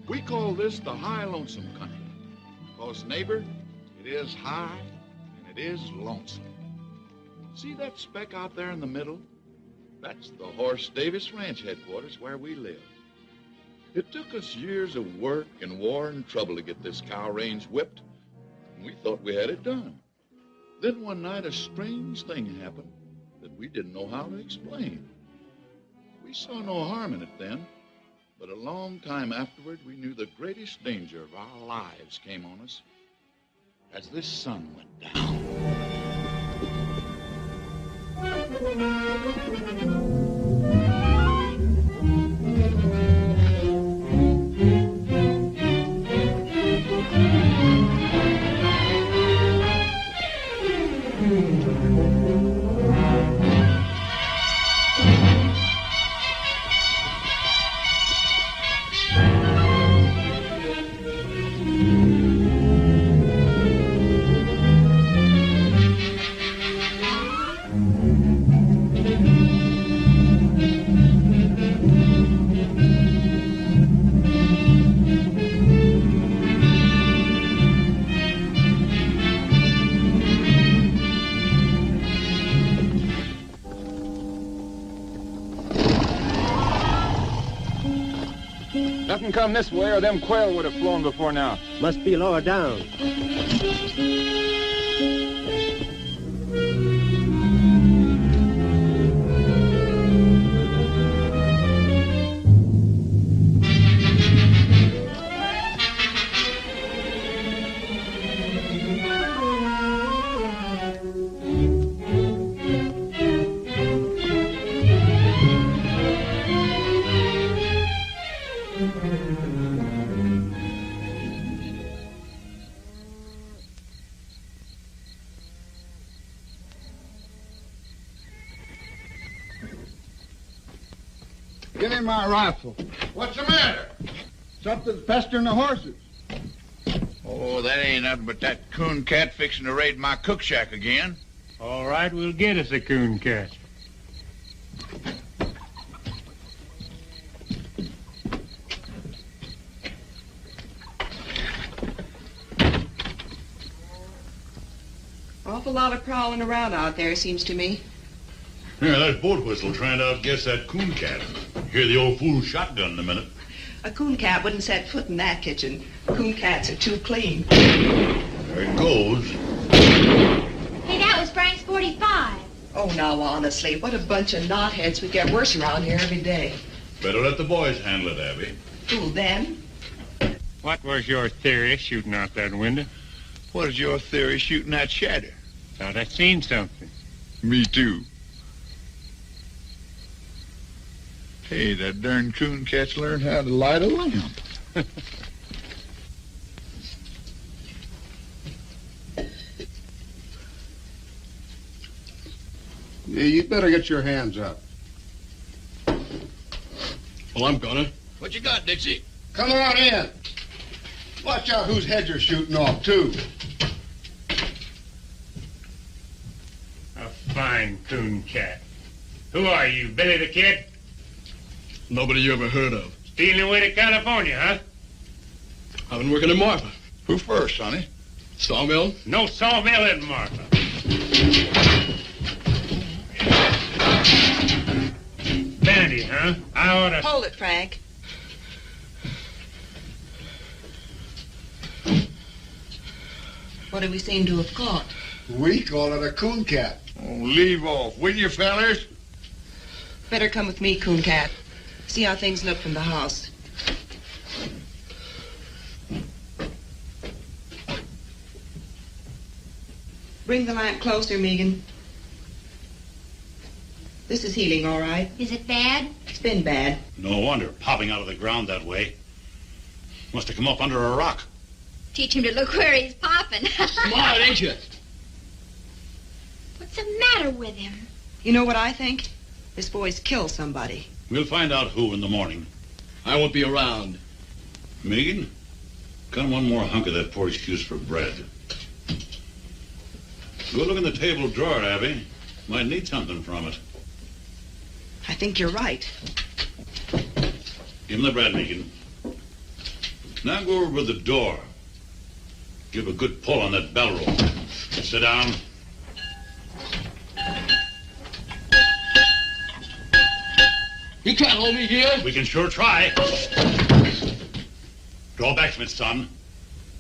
We call this the high lonesome country. Because, neighbor, it is high and it is lonesome. See that speck out there in the middle? That's the Horse Davis Ranch headquarters where we live. It took us years of work and war and trouble to get this cow range whipped, and we thought we had it done. Then one night a strange thing happened that we didn't know how to explain. We saw no harm in it then, but a long time afterward we knew the greatest danger of our lives came on us as this sun went down. Nothing come this way or them quail would have flown before now. Must be lower down. Give me my rifle. What's the matter? Something's pestering the horses. Oh, that ain't nothing but that Cooncat fixing to raid my cook shack again. All right, we'll get us a Cooncat. Awful lot of prowling around out there, seems to me. Yeah, that's Boatwhistle trying to outguess that Cooncat. Hear the old fool shotgun in a minute. A cooncat wouldn't set foot in that kitchen. Cooncats are too clean. There it goes. Hey, that was Frank's 45. Oh, now, honestly, what a bunch of knotheads. We get worse around here every day. Better let the boys handle it, Abby. Who, them? What was your theory shooting out that window? What is your theory shooting that shatter? Thought I seen something. Me too. Hey, that darn Cooncat's learned how to light a lamp. Yeah, you better get your hands up. Well, I'm gonna. What you got, Dixie? Come on in. Watch out whose head you're shooting off, too. A fine Cooncat. Who are you, Billy the Kid? Nobody you ever heard of. Stealing away to California, huh? I've been working in Marfa. Who first, sonny? Sawmill? No sawmill in Marfa. Bandy, huh? I oughta... Hold it, Frank. What do we seem to have caught? We call it a cooncat. Oh, leave off, will you, fellers? Better come with me, Cooncat. See how things look from the house. Bring the lamp closer, Meagan. This is healing, all right. Is it bad? It's been bad. No wonder, popping out of the ground that way. Must have come up under a rock. Teach him to look where he's popping. Smart, ain't you? What's the matter with him? You know what I think? This boy's killed somebody. We'll find out who in the morning. I won't be around. Meagan, got one more hunk of that poor excuse for bread. Go look in the table drawer, Abby. Might need something from it. I think you're right. Give him the bread, Meagan. Now go over to the door. Give a good pull on that bell rope. Sit down. You can't hold me here. We can sure try. Draw back from it, son.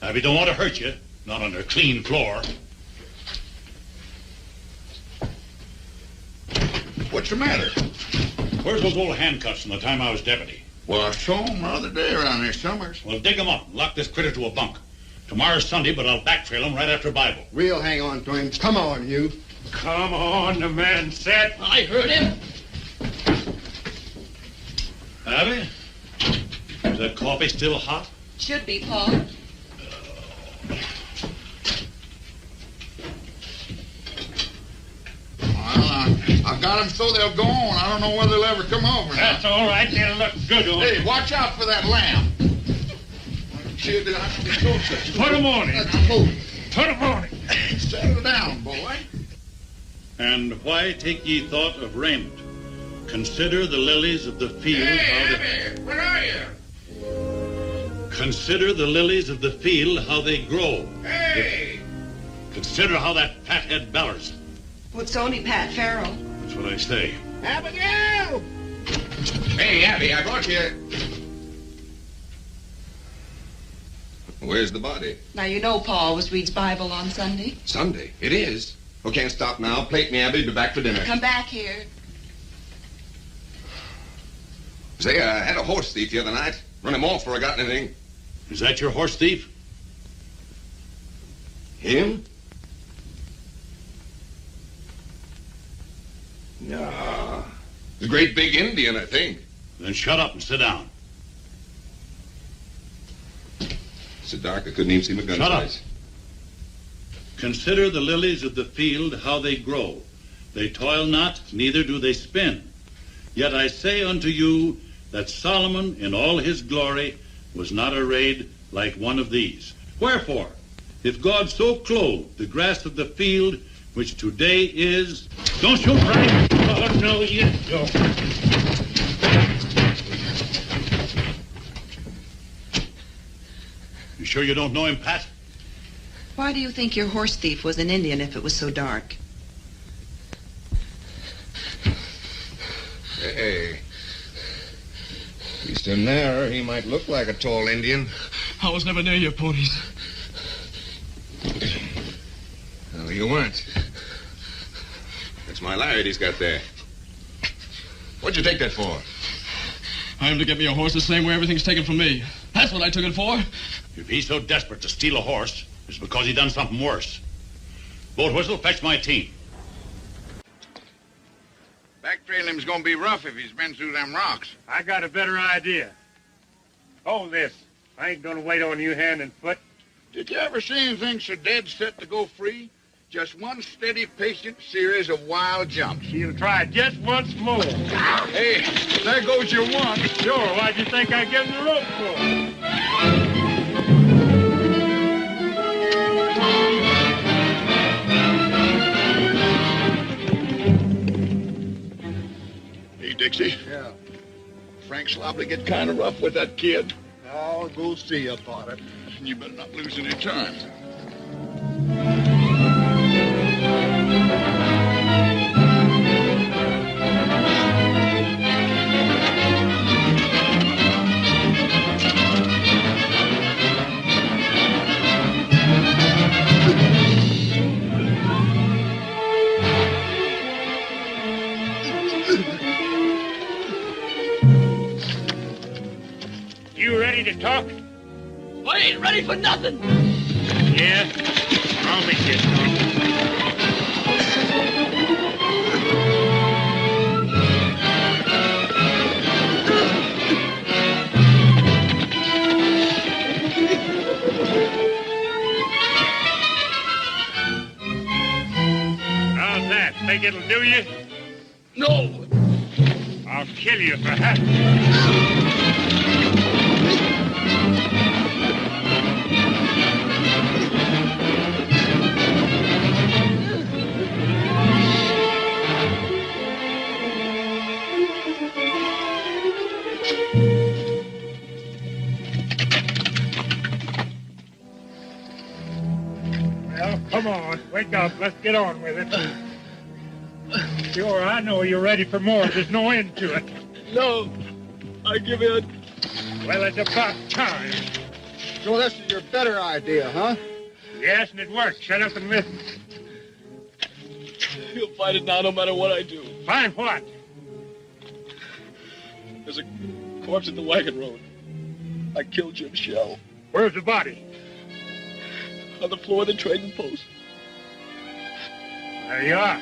Abby don't want to hurt you. Not on her clean floor. What's the matter? Where's those old handcuffs from the time I was deputy? Well, I saw him the other day around here summers. Well, dig them up and lock this critter to a bunk. Tomorrow's Sunday, but I'll backtrail him right after Bible. We'll hang on to him. Come on, Hugh. Come on, the man said. I heard him. Abby? Is that coffee still hot? Should be, Paul. Well, I got them so they'll go on. I don't know whether they'll ever come over. That's all right. They'll look good on. Hey, watch out for that lamb. Kid, I have to be so such. Put 'em on him. Let's move. Put 'em on him. Settle down, boy. And why take ye thought of raiment? Consider the lilies of the field. Abby, where are you? Consider the lilies of the field, how they grow. Hey! Consider how that fathead bellers. Well, it's only Pat Farrell. That's what I say. Abigail! Hey, Abby, I brought you. Where's the body? Now, you know Paul always reads Bible on Sunday. Sunday. It is. Oh, can't stop now. Plate me, Abby. Be back for dinner. Come back here. Say, I had a horse thief the other night. Run him off before I got anything. Is that your horse thief? Him? No. The great big Indian, I think. Then shut up and sit down. So dark I couldn't even see my gun Shut up. sights. Consider the lilies of the field, how they grow. They toil not, neither do they spin. Yet I say unto you that Solomon in all his glory was not arrayed like one of these. Wherefore, if God so clothed the grass of the field, which today is... Don't shoot, Frank! Oh, no, you don't. You sure you don't know him, Pat? Why do you think your horse thief was an Indian if it was so dark? Hey. He's in there. He might look like a tall Indian. I was never near your ponies. No, you weren't. That's my lariat he's got there. What'd you take that for? I am to get me a horse the same way everything's taken from me. That's what I took it for. If he's so desperate to steal a horse, it's because he done something worse. Boatwhistle, fetch my team. Backtrailing him's gonna be rough if he's been through them rocks. I got a better idea. Hold this. I ain't gonna wait on you hand and foot. Did you ever see anything so dead set to go free? Just one steady, patient series of wild jumps. You'll try just once more. Hey, there goes your one. Sure, why'd you think I gave him the rope for? Hey, Dixie. Yeah. Frank's liable to get kind of rough with that kid. I'll go see about it. And you better not lose any time. You ready to talk? I ain't ready for nothing. Yeah? I'll make you talk. think it'll do you? No! I'll kill you for having. Well, come on. Wake up. Let's get on with it. Sure, I know you're ready for more. There's no end to it. No! I give in. Well, it's about time. So this is your better idea, huh? Yes, and it worked. Shut up and listen. He'll find it now no matter what I do. Find what? There's a corpse at the wagon road. I killed Jim Shell. Where's the body? On the floor of the trading post. There you are.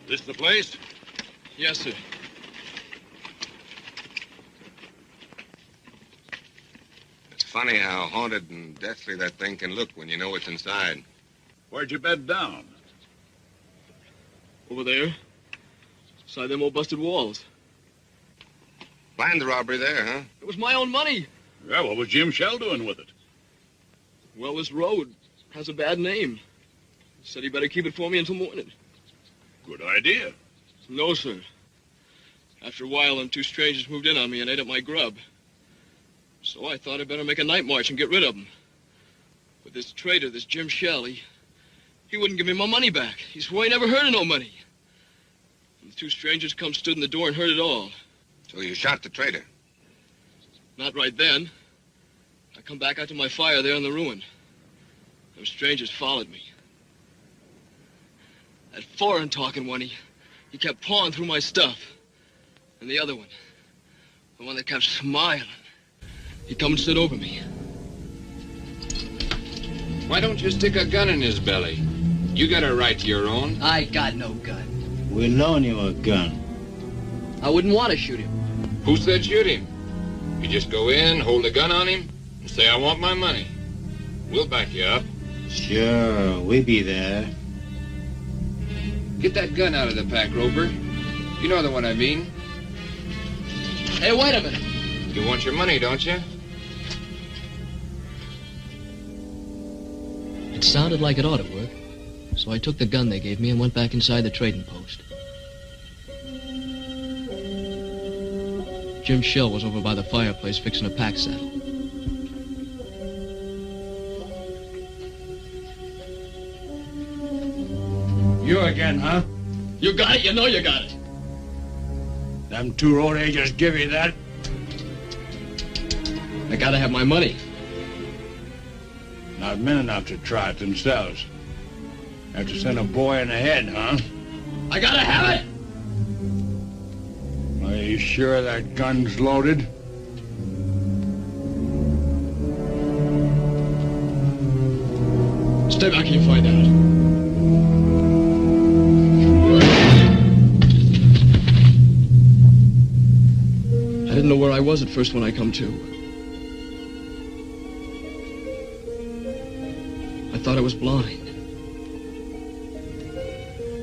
This the place? Yes, sir. It's funny how haunted and deathly that thing can look when you know what's inside. Where'd you bed down? Over there. Beside them old busted walls. Planned the robbery there, huh? It was my own money. Yeah, what was Jim Shell doing with it? Well, this road has a bad name. He said he better keep it for me until morning. Good idea. No, sir. After a while, them two strangers moved in on me and ate up my grub. So I thought I'd better make a night march and get rid of them. But this traitor, this Jim Shell, he wouldn't give me my money back. He swore he never heard of no money. And the two strangers come stood in the door and heard it all. So you shot the traitor? Not right then. I come back out to my fire there in the ruin. Them strangers followed me. That foreign-talking one, he kept pawing through my stuff. And the other one, the one that kept smiling, he come and stood over me. Why don't you stick a gun in his belly? You got a right to your own. I got no gun. We'll loan you a gun. I wouldn't want to shoot him. Who said shoot him? You just go in, hold a gun on him, and say, I want my money. We'll back you up. Sure, we'll be there. Get that gun out of the pack, Rover. You know the one I mean. Hey, wait a minute. You want your money, don't you? It sounded like it ought to work. So I took the gun they gave me and went back inside the trading post. Jim Shell was over by the fireplace fixing a pack saddle. You again, huh? You got it? You know you got it. Them two road agents give you that? I gotta have my money. Not men enough to try it themselves. Have to send a boy in the head, huh? I gotta have it! Are you sure that gun's loaded? Stay back and you find out. I didn't know where I was at first when I come to. I thought I was blind.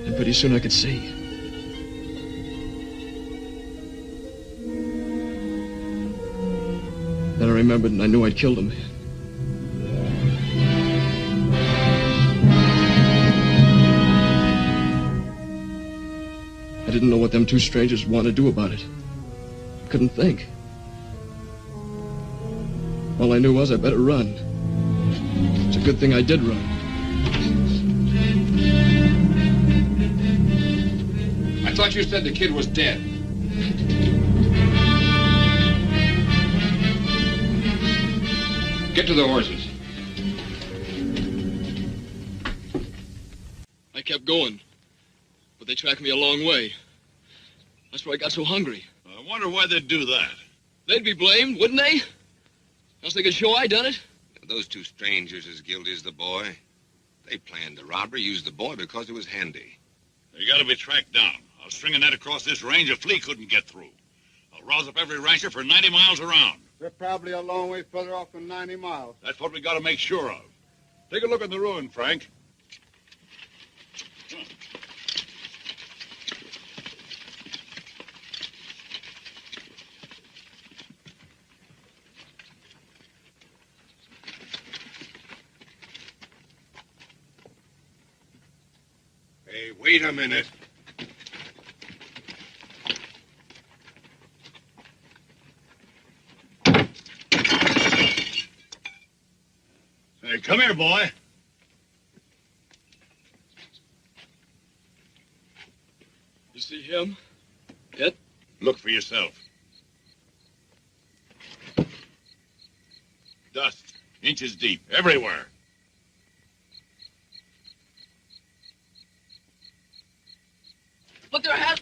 And pretty soon I could see. Then I remembered and I knew I'd killed a man. I didn't know what them two strangers wanted to do about it. I couldn't think. All I knew was I better run. It's a good thing I did run. I thought you said the kid was dead. Get to the horses. I kept going, but they tracked me a long way. That's why I got so hungry. I wonder why they'd do that. They'd be blamed, wouldn't they? Else they could show I done it. Those two strangers as guilty as the boy. They planned the robbery, used the boy because it was handy. They gotta be tracked down. I'll string a net across this range a flea couldn't get through. I'll rouse up every rancher for 90 miles around. They're probably a long way further off than 90 miles. That's what we gotta make sure of. Take a look at the ruin, Frank. Hey, wait a minute. Hey, come here, boy. You see him? Yet? Look for yourself. Dust, inches deep, everywhere. Look, there has...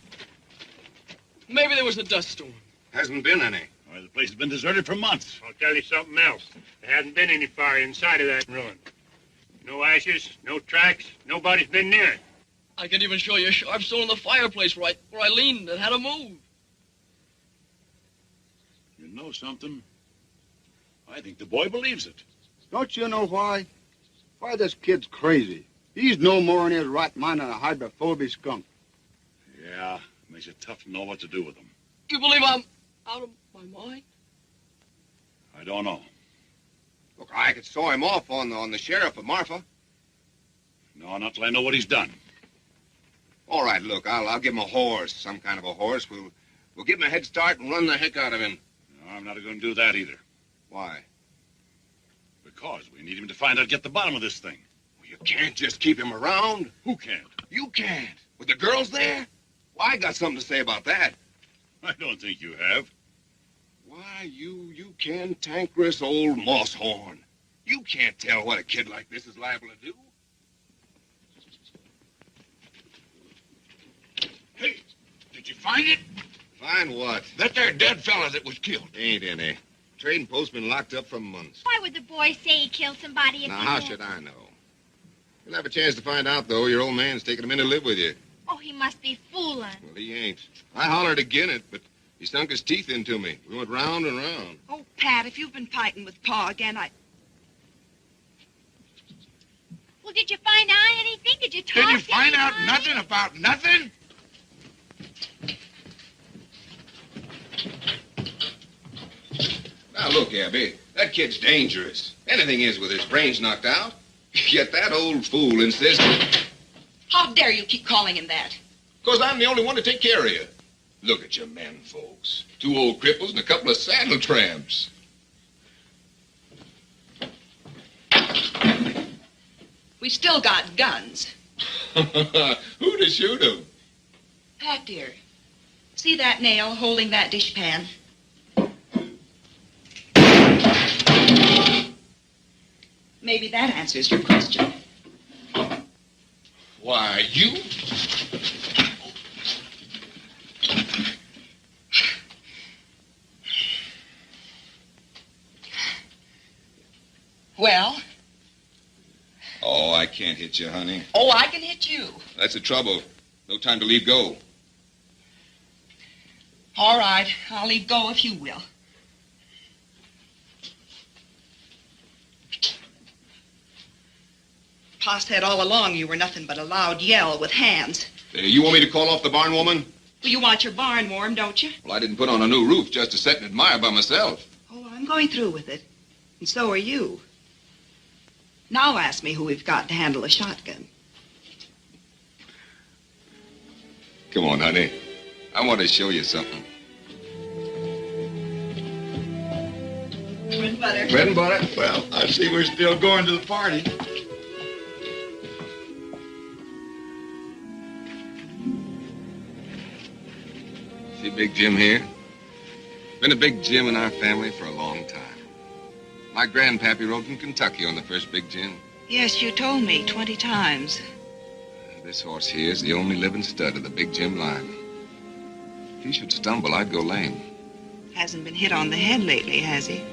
Maybe there was a dust storm. Hasn't been any. Why, the place has been deserted for months. I'll tell you something else. There hasn't been any fire inside of that ruin. No ashes, no tracks, nobody's been near it. I can even show you a sharp stone in the fireplace where I leaned and had to move. You know something? I think the boy believes it. Don't you know why? Why, this kid's crazy. He's no more in his right mind than a hydrophobic skunk. Yeah, makes it tough to know what to do with him. You believe I'm out of my mind? I don't know. Look, I could saw him off on the sheriff of Marfa. No, not till I know what he's done. All right, look, I'll give him a horse, some kind of a horse. We'll give him a head start and run the heck out of him. No, I'm not going to do that either. Why? Because we need him to find out, get the bottom of this thing. Well, you can't just keep him around. Who can't? You can't. With the girls there? Well, I got something to say about that. I don't think you have. Why, you cantankerous old moss-horn. You can't tell what a kid like this is liable to do. Hey, did you find it? Find what? That there dead fella that was killed. Ain't any. Trading post been locked up for months. Why would the boy say he killed somebody if Now, he how knew? should I know? You'll have a chance to find out, though. Your old man's taking him in to live with you. Oh, he must be fooling. Well, he ain't. I hollered again it, but he sunk his teeth into me. We went round and round. Oh, Pat, if you've been fighting with Pa again, Well, did you find out anything? Did you talk Did you to find out anybody? nothing about nothing? Now, look, Abby, that kid's dangerous. Anything is with his brains knocked out. Yet that old fool insisted. how dare you keep calling him that? Because I'm the only one to take care of you. Look at your men, folks. 2 old cripples and a couple of saddle tramps. We still got guns. Who to shoot 'em? Pat, dear, see that nail holding that dishpan? Maybe that answers your question. Why, you... Well? Oh, I can't hit you, honey. Oh, I can hit you. That's the trouble. No time to leave go. All right, I'll leave go if you will. Pa said all along you were nothing but a loud yell with hands. You want me to call off the barn woman? Well, you want your barn warm, don't you? Well, I didn't put on a new roof just to sit and admire by myself. Oh, I'm going through with it. And so are you. Now ask me who we've got to handle a shotgun. Come on, honey. I want to show you something. Bread and butter. Bread and butter? Well, I see we're still going to the party. See Big Jim here? Been a Big Jim in our family for a long time. My grandpappy rode from Kentucky on the first Big Jim. Yes, you told me 20 times. This horse here is the only living stud of the Big Jim line. If he should stumble, I'd go lame. Hasn't been hit on the head lately, has he?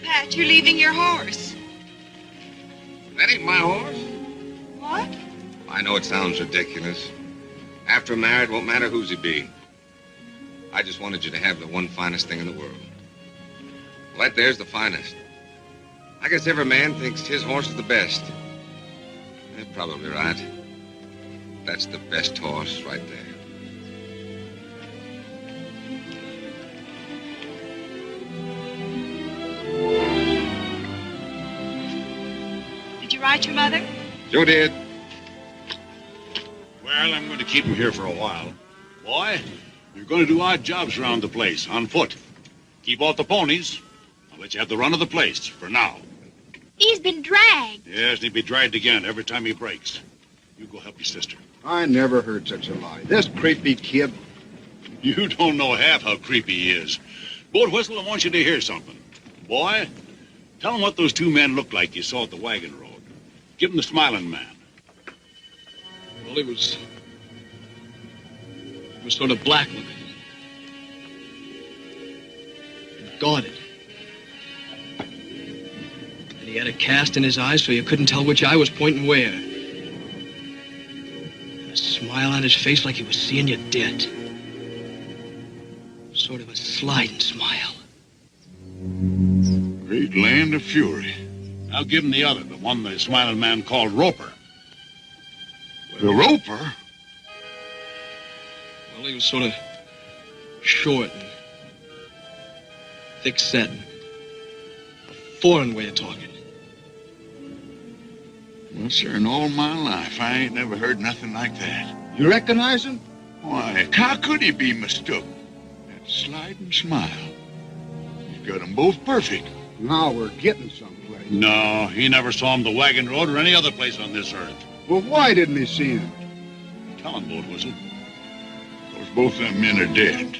Pat, you're leaving your horse. That ain't my horse. What? I know it sounds ridiculous. After married, won't matter whose he be. I just wanted you to have the one finest thing in the world. Well, that there's the finest. I guess every man thinks his horse is the best. They're probably right. That's the best horse right there. Did you write your mother? Joe did. Well, I'm going to keep him here for a while. Boy, you're going to do odd jobs around the place, on foot. Keep off the ponies. I'll let you have the run of the place, for now. He's been dragged. Yes, and he'll be dragged again every time he breaks. You go help your sister. I never heard such a lie. This creepy kid. You don't know half how creepy he is. Boatwhistle, I want you to hear something. Boy, tell him what those two men looked like you saw at the wagon road. Give him the smiling man. Well, he was sort of black looking. And guarded. And he had a cast in his eyes so you couldn't tell which eye was pointing where. And a smile on his face like he was seeing you dead. Sort of a sliding smile. Great land of fury. I'll give him the other, the one the smiling man called Roper. The Roper? Well, he was sort of short and thick-set. A foreign way of talking. Well, sir, in all my life, I ain't never heard nothing like that. You recognize him? Why, how could he be mistook? That sliding smile. He's got them both perfect. Now we're getting someplace. No, he never saw him the wagon road or any other place on this earth. Well, why didn't he see him? Tell him, Boatwhistle. Because both them men are dead.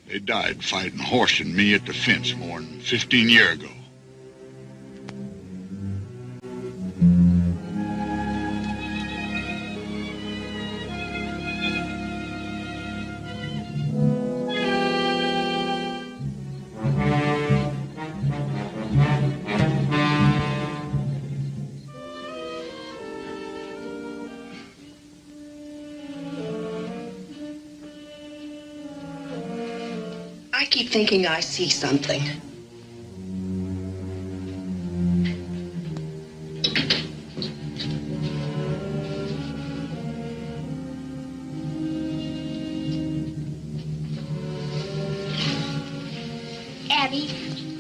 They died fighting Horse and me at the fence more than 15 years ago. I keep thinking I see something. Abby,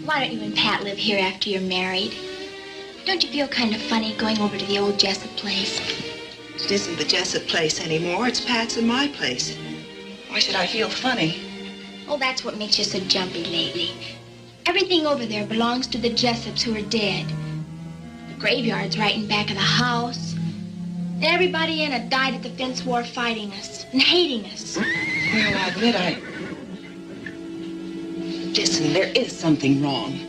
why don't you and Pat live here after you're married? Don't you feel kind of funny going over to the old Jessup place? It isn't the Jessup place anymore. It's Pat's and my place. Why should I feel funny? Oh, that's what makes you so jumpy lately. Everything over there belongs to the Jessups who are dead. The graveyard's right in back of the house. And everybody in it died at the fence war fighting us and hating us. Well, I admit Listen, there is something wrong.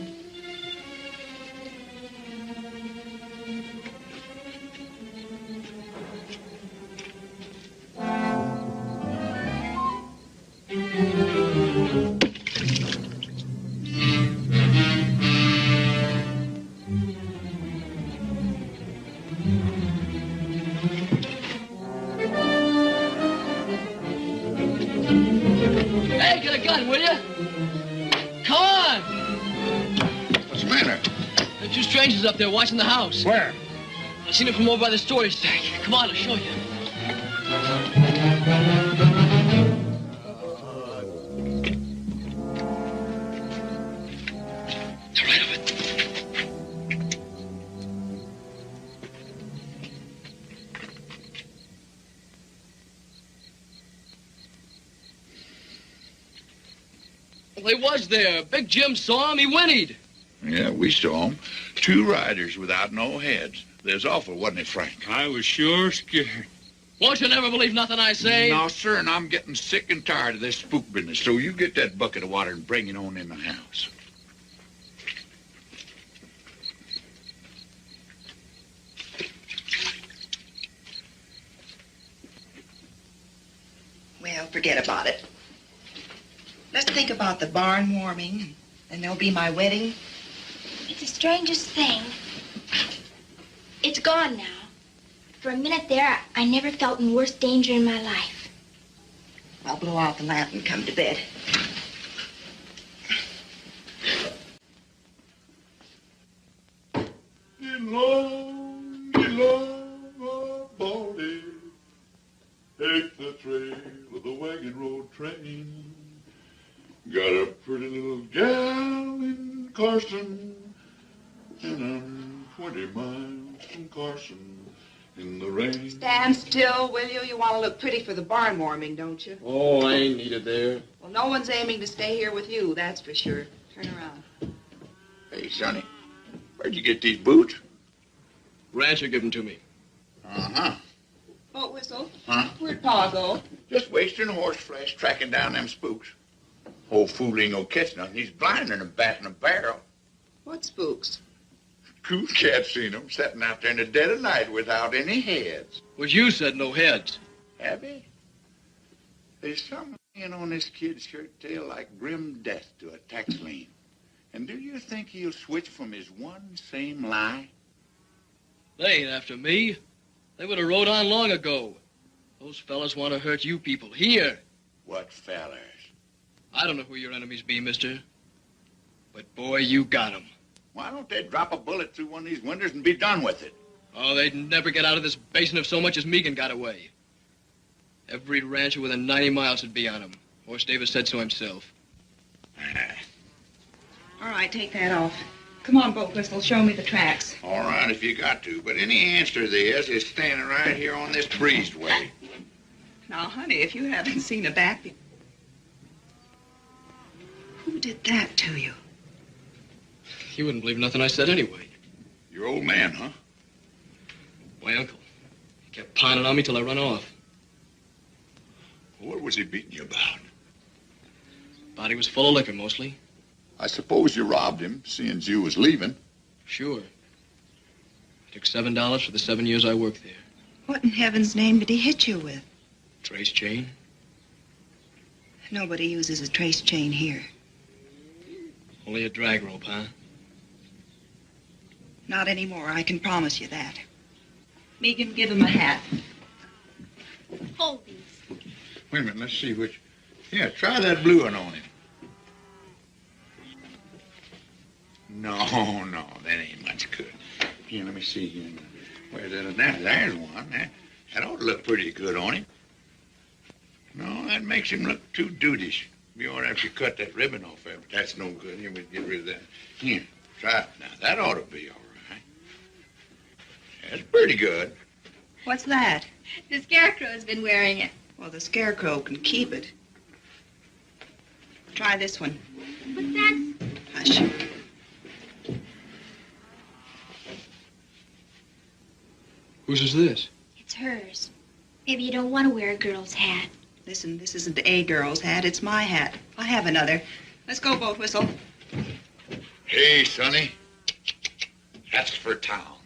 Hey, get a gun, will you? Come on! What's the matter? There are two strangers up there watching the house. Where? I seen them from over by the storage tank. Come on, I'll show you. They're right over there. Well, he was there. Big Jim saw him. He whinnied. Yeah, we saw him. Two riders without no heads. There's awful, wasn't it, Frank? I was sure scared. Won't you never believe nothing I say? No, sir, and I'm getting sick and tired of this spook business, so you get that bucket of water and bring it on in the house. Well, forget about it. Let's think about the barn warming, and there'll be my wedding. It's the strangest thing. It's gone now. For a minute there, I never felt in worse danger in my life. I'll blow out the lamp and come to bed. Elong, elong, baldy, take the trail of the wagon road train. Got a pretty little gal in Carson, and I'm 20 miles from Carson in the rain. Stand still, will you? You want to look pretty for the barn warming, don't you? Oh, I ain't needed there. Well, no one's aiming to stay here with you, that's for sure. Turn around. Hey, Sonny, where'd you get these boots? Rancher give them to me. Uh-huh. Boatwhistle? Huh? Where'd Pa go? Just wasting horse flesh tracking down them spooks. Old fool ain't gonna catch nothing. He's blinding a bat in a barrel. What spooks? Cooncat seen them sitting out there in the dead of night without any heads. Was you said no heads? Have he? There's something on this kid's shirt tail like grim death to a tax lien. And do you think he'll switch from his one same lie? They ain't after me. They would have rode on long ago. Those fellas want to hurt you people here. What fellers? I don't know who your enemies be, mister. But, boy, you got 'em. Why don't they drop a bullet through one of these windows and be done with it? Oh, they'd never get out of this basin if so much as Meagan got away. Every rancher within 90 miles would be on him. Horse Davis said so himself. All right, take that off. Come on, Boatwhistle, show me the tracks. All right, if you got to. But any answer there is standing right here on this breezeway. Now, honey, if you haven't seen a back... Who did that to you? You wouldn't believe nothing I said anyway. Your old man, huh? My uncle. He kept pining on me till I run off. What was he beating you about? Body was full of liquor, mostly. I suppose you robbed him, seeing as you was leaving. Sure. I took $7 for the 7 years I worked there. What in heaven's name did he hit you with? Trace chain. Nobody uses a trace chain here. Only a drag rope, huh? Not anymore, I can promise you that. Meagan, give him a hat. Hold these. Wait a minute, let's see which... Yeah, try that blue one on him. No, that ain't much good. Here, let me see here. Where's that? There's one. That ought to look pretty good on him. No, that makes him look too dudeish. Be all right if you cut that ribbon off there, but that's no good. Here, we get rid of that. Here, try it now. That ought to be all right. That's pretty good. What's that? The Scarecrow's been wearing it. Well, the Scarecrow can keep it. Try this one. But that's... Hush. Whose is this? It's hers. Maybe you don't want to wear a girl's hat. Listen, this isn't a girl's hat. It's my hat. I have another. Let's go, Boatwhistle. Hey, Sonny. That's for town.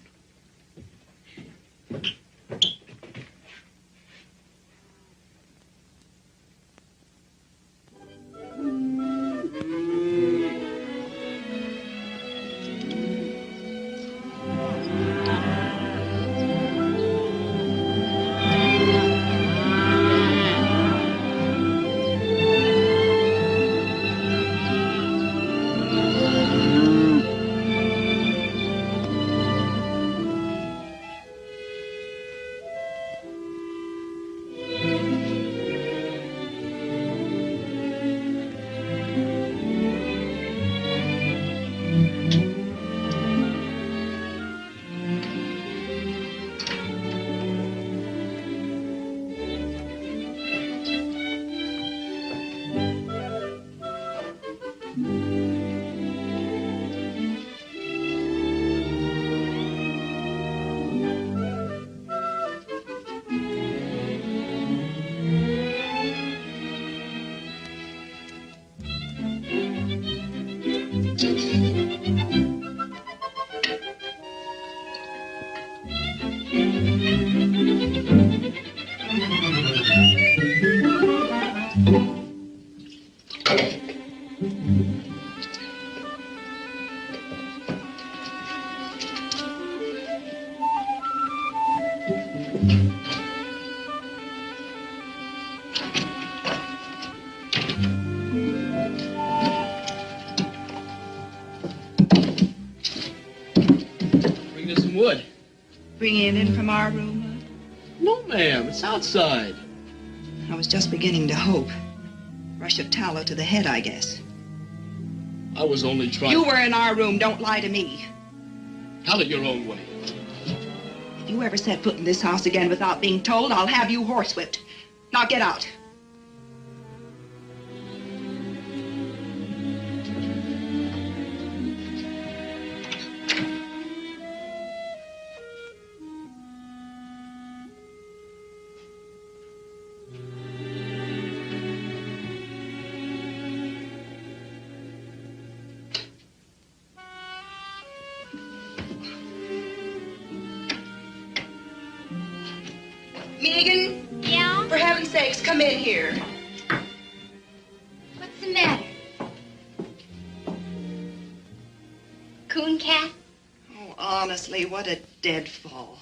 Bring us some wood. Bringing it in from our room, huh? No, ma'am. It's outside. I was just beginning to hope. Rush of tallow to the head, I guess. I was only trying... You were in our room. Don't lie to me. Tell it your own way. If you ever set foot in this house again without being told, I'll have you horsewhipped. Now get out. Meagan? Yeah? For heaven's sakes, come in here. What's the matter? Cooncat? Oh, honestly, what a deadfall.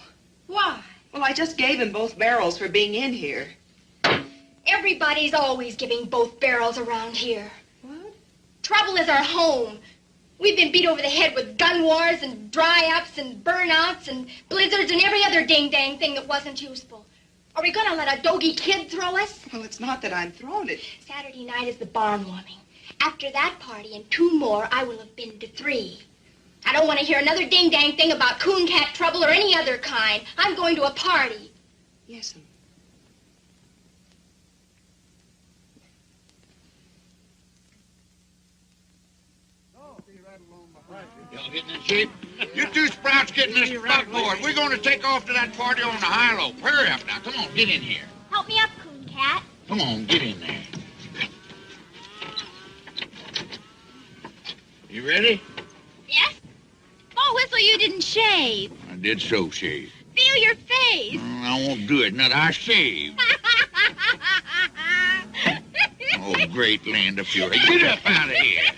Why? Well, I just gave him both barrels for being in here. Everybody's always giving both barrels around here. What? Trouble is our home. We've been beat over the head with gun wars and dry-ups and burnouts and blizzards and every other ding-dang thing that wasn't useful. Are we going to let a doggy kid throw us? Well, it's not that I'm throwing it. Saturday night is the barn warming. After that party and 2 more, I will have been to 3. I don't want to hear another ding-dang thing about cooncat trouble or any other kind. I'm going to a party. Yes'm. Y'all getting in shape? You two sprouts getting this buckboard. We're going to take off to that party on the high-low. Hurry up now. Come on, get in here. Help me up, Cooncat. Come on, get in there. You ready? Yes? Boatwhistle, you didn't shave. I did so shave. Feel your face. I won't do it. Not I shave. Oh, great land of fury. Get up out of here.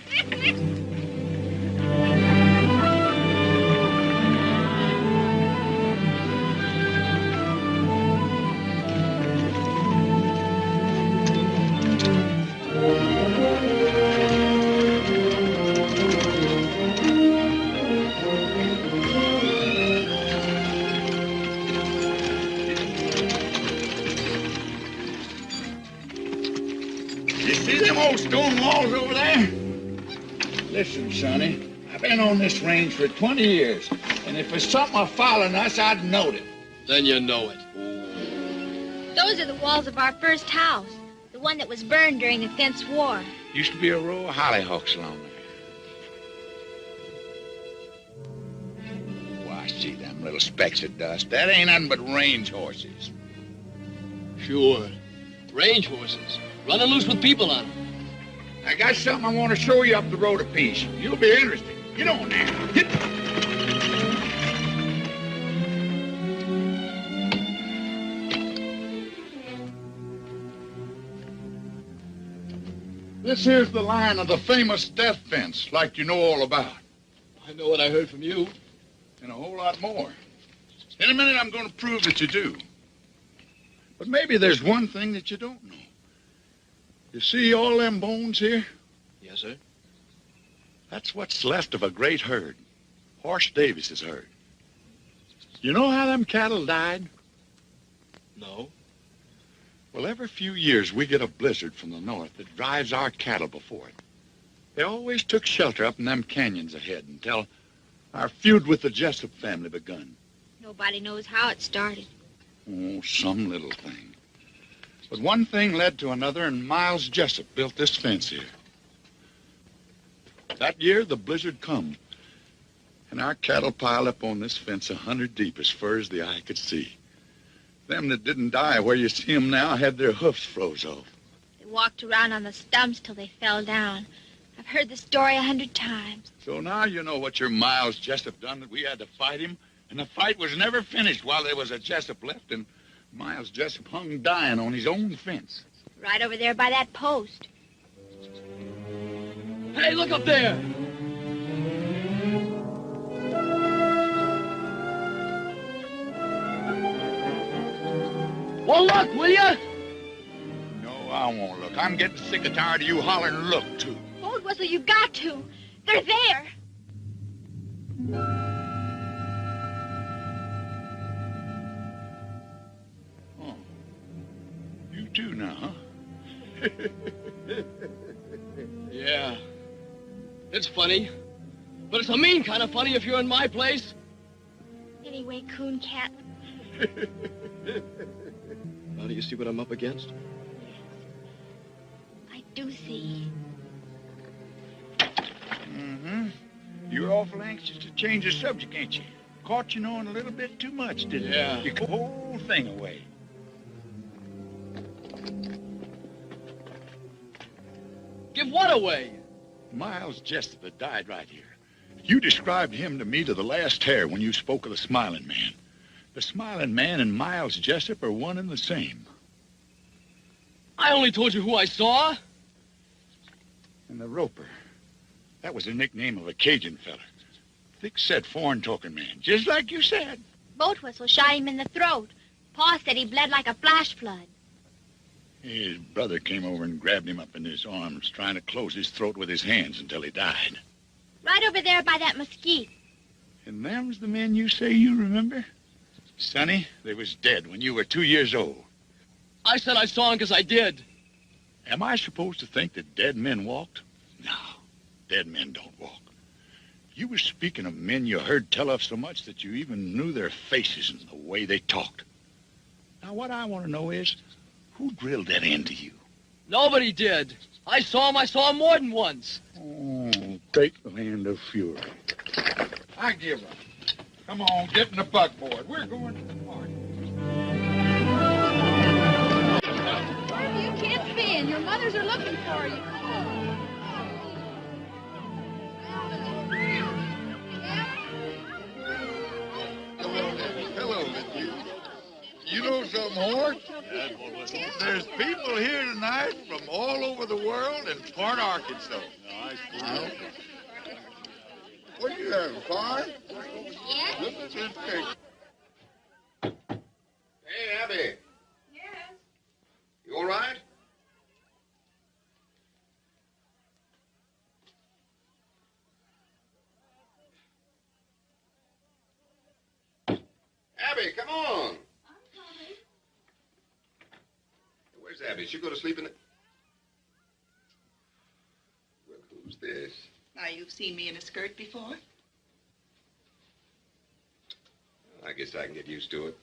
Stone walls over there? Listen, Sonny, I've been on this range for 20 years, and if it's something following us, I'd know it. Then you know it. Those are the walls of our first house, the one that was burned during the Fence War. Used to be a row of hollyhocks along there. Why, I see them little specks of dust. That ain't nothing but range horses. Sure. Range horses. Running loose with people on them. I got something I want to show you up the road a piece. You'll be interested. Get on there. Get. This here's the line of the famous death fence, like you know all about. I know what I heard from you. And a whole lot more. In a minute, I'm going to prove that you do. But maybe there's one thing that you don't know. You see all them bones here? Yes, sir. That's what's left of a great herd. Horse Davis's herd. You know how them cattle died? No. Well, every few years we get a blizzard from the north that drives our cattle before it. They always took shelter up in them canyons ahead until our feud with the Jessup family begun. Nobody knows how it started. Oh, some little thing. But one thing led to another, and Miles Jessup built this fence here. That year, the blizzard come, and our cattle piled up on this fence 100 deep as far as the eye could see. Them that didn't die where you see them now had their hoofs froze off. They walked around on the stumps till they fell down. I've heard the story 100 times. So now you know what your Miles Jessup done, that we had to fight him, and the fight was never finished while there was a Jessup left, and Miles Jessup hung dying on his own fence. Right over there by that post. Hey, look up there! Well, look, will ya? No, I won't look. I'm getting sick and tired of you hollering look, too. Boatwhistle, you got to. They're there. Oh. You too now, huh? Yeah. It's funny. But it's a mean kind of funny if you're in my place. Anyway, Cooncat. Now do you see what I'm up against? I do see. Mm-hmm. You're awful anxious to change the subject, ain't you? Caught you knowing a little bit too much, didn't you? Yeah. You put the whole thing away. Give what away? Miles Jessup that died right here. You described him to me to the last hair when you spoke of the Smiling Man. The Smiling Man and Miles Jessup are one and the same. I only told you who I saw. And the Roper. That was the nickname of a Cajun feller. Thick-set, foreign-talking man, just like you said. Boatwhistle shot him in the throat. Pa said he bled like a flash flood. His brother came over and grabbed him up in his arms, trying to close his throat with his hands until he died. Right over there by that mesquite. And them's the men you say you remember? Sonny, they was dead when you were 2 years old. I said I saw him because I did. Am I supposed to think that dead men walked? No, dead men don't walk. You were speaking of men you heard tell of so much that you even knew their faces and the way they talked. Now, what I want to know is, who drilled that into you? Nobody did. I saw him more than once. Oh, take the land of fury. I give up. Come on, get in the buckboard. We're going to the party. Where have you kids been? Your mothers are looking for you. Hello, you. You know something, Hort? There's people here tonight from all over the world and part Arkansas. What are you having, fun? Yes? Look at this picture. Hey, Abby. Yes. You all right? Abby, come on. I'm coming. Where's Abby? She'll go to sleep in the... Well, who's this? Now, you've seen me in a skirt before? I guess I can get used to it.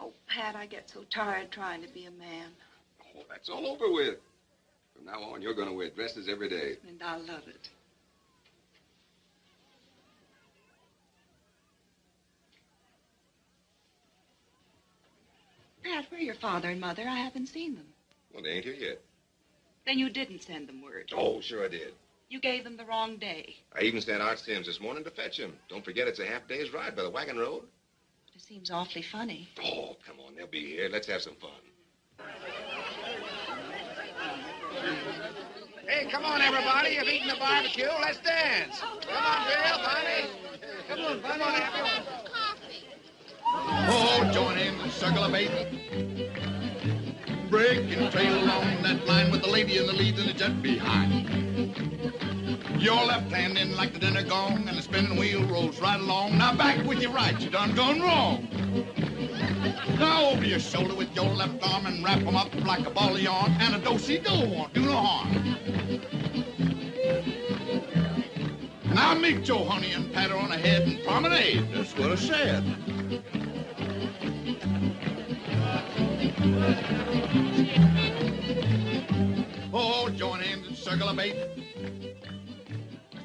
Oh, Pat, I get so tired trying to be a man. Oh, that's all over with. From now on, you're going to wear dresses every day. And I love it. Pat, where are your father and mother? I haven't seen them. Well, they ain't here yet. Then you didn't send them word. Oh, sure I did. You gave them the wrong day. I even sent Art Sims this morning to fetch him. Don't forget it's a half-day's ride by the wagon road. It seems awfully funny. Oh, come on, they'll be here. Let's have some fun. Hey, come on, everybody. You've eaten the barbecue. Let's dance. Come on, Bill, Bonnie. Come on, everyone. Oh, join in and circle a baby. Break and trail along that line with the lady in the lead and the jet behind. Your left hand in like the dinner gong, and the spinning wheel rolls right along. Now back with your right, you done gone wrong. Now over your shoulder with your left arm and wrap 'em up like a ball of yarn, and a do-si-do won't do no harm. Now meet your honey and pat her on the head and promenade. That's what I said. Oh, join hands and circle a bait.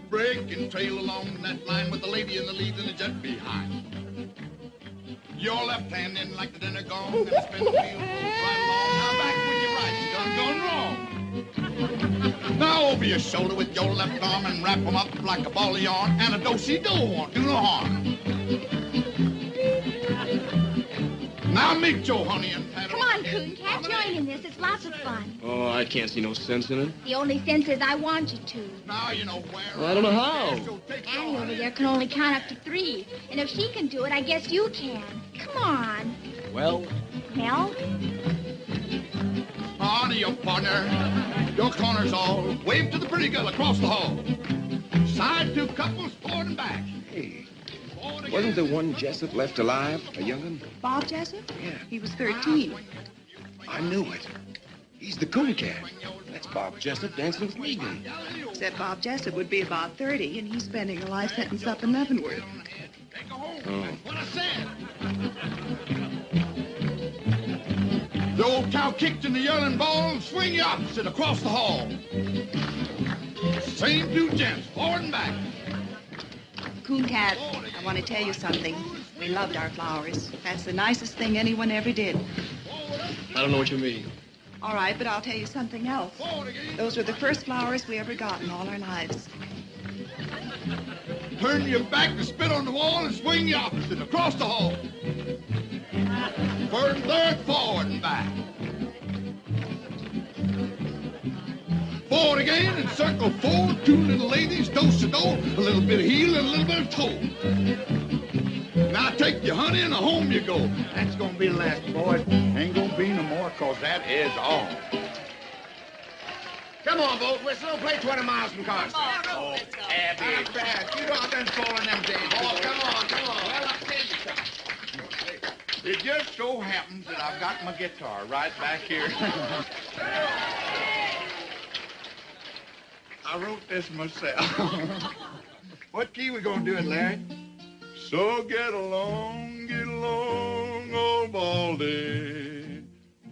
Break and trail along that line with the lady in the lead and the jet behind. Your left hand in like the dinner gong, and the spin the wheel rolls right along. Now back with your right, you done gone wrong. Now over your shoulder with your left arm and wrap 'em up like a ball of yarn, and a do-si-do won't do no harm. Now meet your honey and pat her. Come on, Cooncat, join in this. It's lots of fun. Oh, I can't see no sense in it. The only sense is I want you to. Now you know where. Well, I don't know how. Annie over there can only count up to 3. And if she can do it, I guess you can. Come on. Well? Well? partner. Your corner's all. Wave to the pretty girl across the hall. Side two couples, forward and back. Hey, wasn't there one Jessup left alive, a young'un? Bob Jessup? Yeah. He was 13. I knew it. He's the Cooncat. That's Bob Jessup dancing with Meagan. Except Bob Jessup would be about 30, and he's spending a life sentence up in Leavenworth. Oh. What I said. The old cow kicked in the yelling ball and swing you opposite across the hall. Same two gents, forward and back. Cooncat, I want to tell you something. We loved our flowers. That's the nicest thing anyone ever did. I don't know what you mean. All right, but I'll tell you something else. Those were the first flowers we ever got in all our lives. Turn your back and spit on the wall and swing you opposite across the hall. First and third, forward and back. Forward again and circle forward. Two little ladies, do-si-do, a little bit of heel and a little bit of toe. Now take your honey and home you go. That's gonna be the last, boys. Ain't gonna be no more, 'cause that is all. Come on, Boatwhistle. Play 20 miles from Carson. Oh, Abby. Not bad. You don't been falling them days. Oh, come on. Well, I'll tell you something. It just so happens that I've got my guitar right back here. I wrote this myself. What key we gonna do it, Larry? So get along, old Baldy.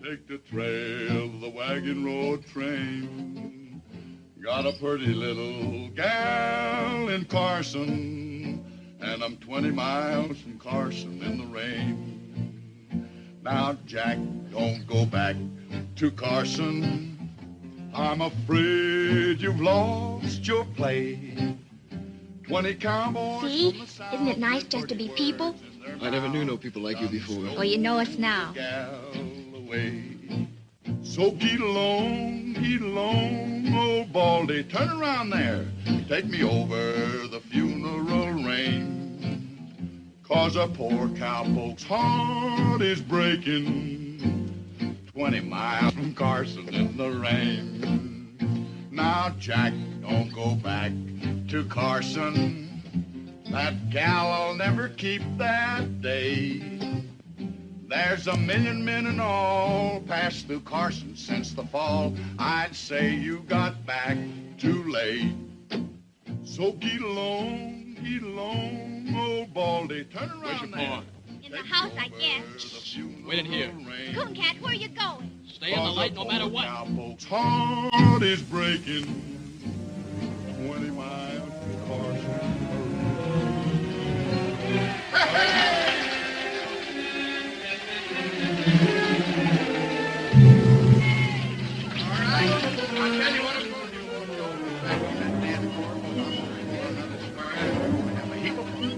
Take the trail, the wagon road train. Got a pretty little gal in Carson, and I'm 20 miles from Carson in the rain. Now, Jack, don't go back to Carson. I'm afraid you've lost your play. 20 cowboys. See? Isn't it nice just to be people? I never knew no people like you before. Well, you know us now. So get along, old Baldy. Turn around there. Take me over the funeral rain. 'Cause a poor cowpoke's heart is breaking. 20 miles from Carson in the rain. Now, Jack, don't go back to Carson. That gal'll never keep that day. There's a million men and all passed through Carson since the fall. I'd say you got back too late. So get along, old Baldy. Turn around there. In the house, I guess. Wait in here. Cooncat, where are you going? Stay in the light no matter what. Cowpoke's heart is breaking. 20 miles from Carson. All right. I'll tell you what I'm going to do. Back on that dance floor. I'm going to another square. Have a heap of fun.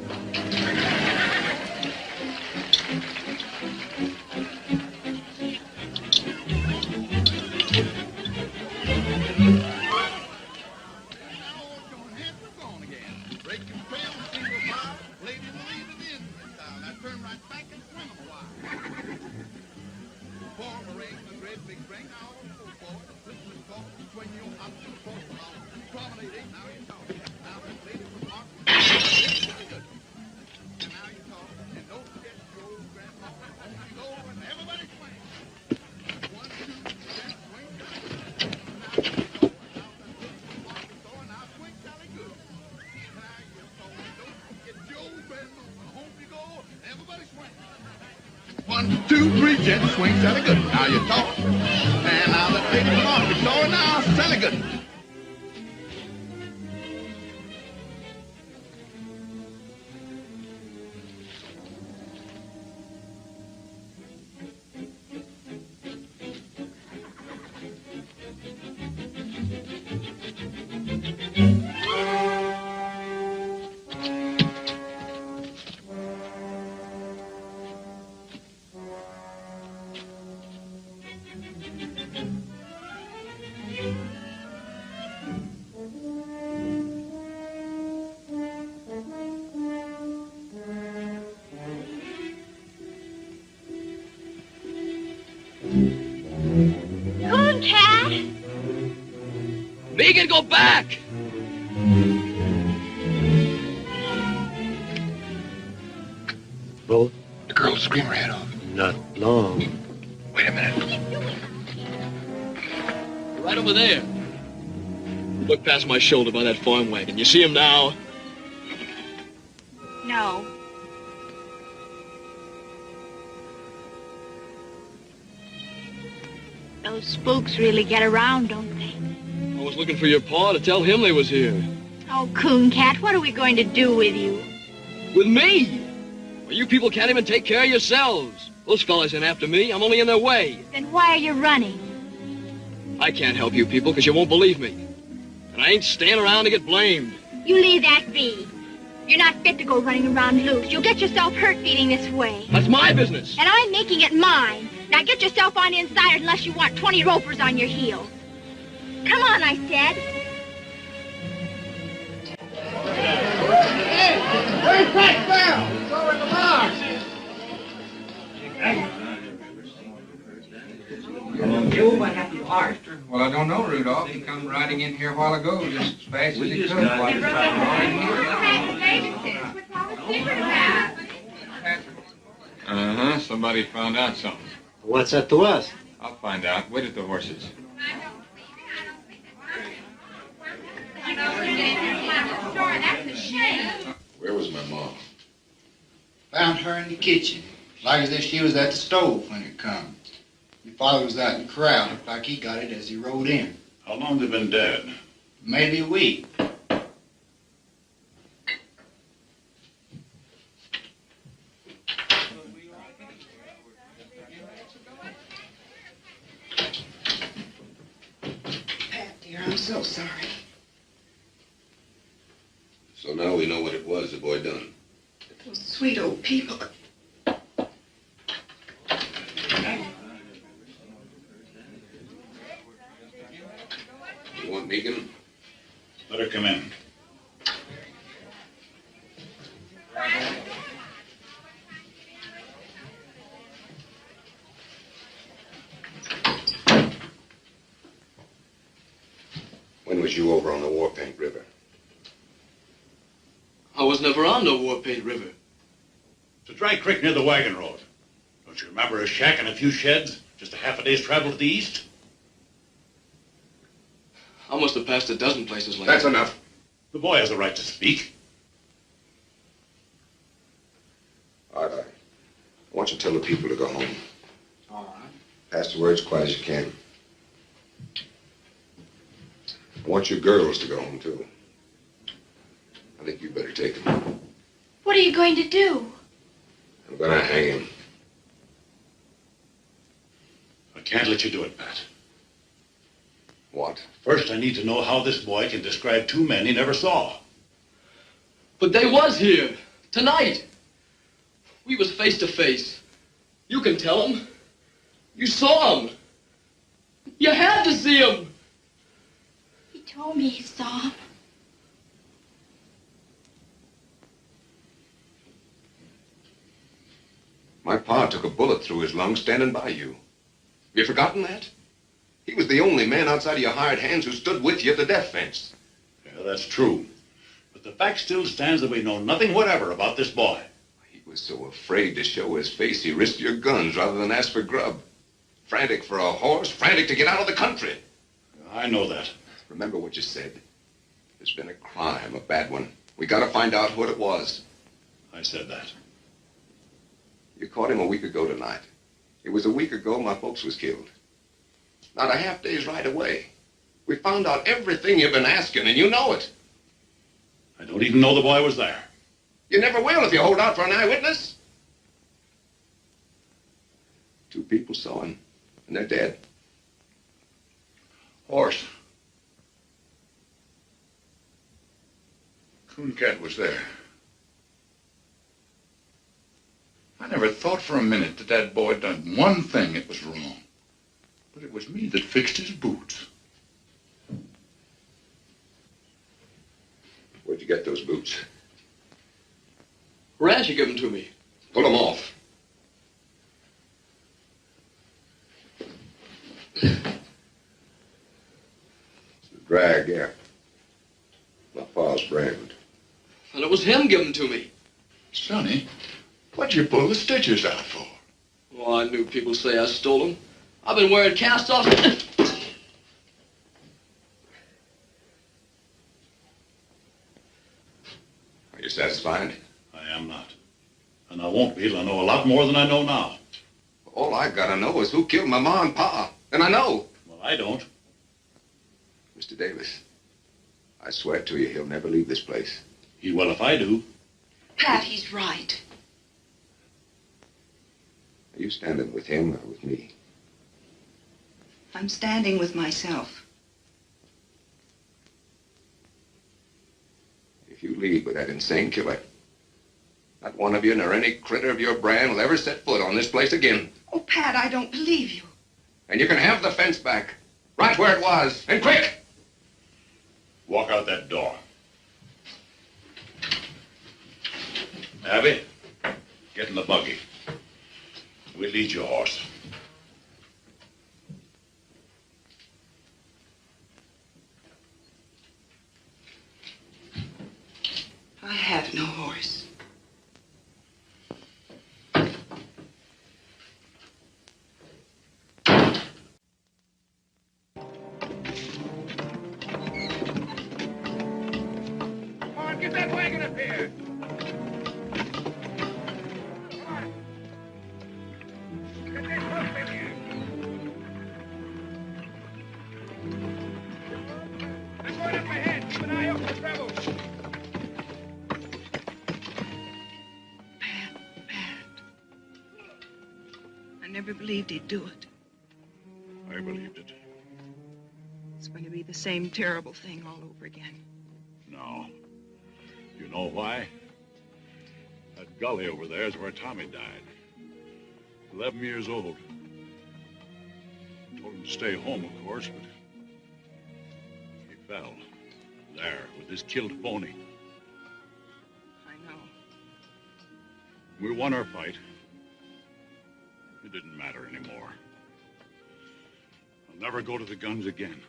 One, two, three, jet swing, Sally good. Now you talk. And now let's take it off the door now, Sally good. Cooncat? Meagan, go back! Both? The girl will scream her head off. Not long. Wait a minute. Right over there. Look past my shoulder by that farm wagon. You see him now? No. Those spooks really get around, don't they? I was looking for your pa to tell him they was here. Oh, Cooncat, what are we going to do with you? With me? Well, you people can't even take care of yourselves. Those fellas ain't after me. I'm only in their way. Then why are you running? I can't help you people because you won't believe me. And I ain't staying around to get blamed. You leave that be. You're not fit to go running around loose. You'll get yourself hurt feeding this way. That's my business. And I'm making it mine. Now get yourself on inside unless you want 20 ropers on your heels. Come on, I said. Where's that bell? It's over in the bar. You, what happened to Art? Well, I don't know, Rudolph. He come riding in here a while ago, just as fast as he could. Uh-huh. Somebody found out something. What's that to us? I'll find out. Wait at the horses. Where was my mom? Found her in the kitchen. Like as if she was at the stove when it come. Your father was out in the corral. Looked like he got it as he rode in. How long they been dead? Maybe a week. Pat, dear, I'm so sorry. So now we know what it was the boy done. Those sweet old people. You want Meagan? Let her come in. When was you over on the War Paint River? I was never on no War Paint River. It's a dry creek near the wagon road. Don't you remember a shack and a few sheds? Just a half a day's travel to the east? I must have passed a dozen places like That's that. enough. The boy has a right to speak. All right. I want you to tell the people to go home. All right. Pass the word as quiet as you can. I want your girls to go home, too. I think you better take them. What are you going to do? I'm gonna hang him. I can't let you do it, Pat. What? First, I need to know how this boy can describe two men he never saw. But they was here. Tonight. We was face to face. You can tell them. You saw them. You had to see them. He told me he saw him. My pa took a bullet through his lung standing by you. Have you forgotten that? He was the only man outside of your hired hands who stood with you at the death fence. Yeah, that's true. But the fact still stands that we know nothing whatever about this boy. He was so afraid to show his face, he risked your guns rather than ask for grub. Frantic for a horse, frantic to get out of the country. I know that. Remember what you said. There's been a crime, a bad one. We gotta find out what it was. I said that. You caught him a week ago tonight. It was a week ago my folks was killed. Not a half day's ride away. We found out everything you've been asking, and you know it. I don't even know the boy was there. You never will if you hold out for an eyewitness. 2 people saw him, and they're dead. Horse. Cooncat was there. I never thought for a minute that that boy done one thing that was wrong. But it was me that fixed his boots. Where'd you get those boots? Rancher gave them to me. Pull them off. Drag, yeah. My pa's brand. And it was him giving them to me. Sonny, what'd you pull the stitches out for? Well, I knew people say I stole them. I've been wearing cast-offs. Are you satisfied? I am not. And I won't be till I know a lot more than I know now. All I gotta know is who killed my ma and pa. And I know. Well, I don't. Mr. Davis, I swear to you he'll never leave this place. He will if I do. Pat, he's right. Are you standing with him or with me? I'm standing with myself. If you leave with that insane killer, not one of you nor any critter of your brand will ever set foot on this place again. Oh, Pat, I don't believe you. And you can have the fence back, right where it was, and quick! Walk out that door. Abby, get in the buggy. We'll lead your horse. I have no horse. Come on, get that wagon up here. Come on. Get this hook in here. I'm going up ahead. Keep an eye out for trouble. I never believed he'd do it. I believed it. It's going to be the same terrible thing all over again. No. You know why? That gully over there is where Tommy died. 11 years old. Told him to stay home, of course, but he fell. There, with his killed pony. I know. We won our fight. It didn't matter anymore. I'll never go to the guns again.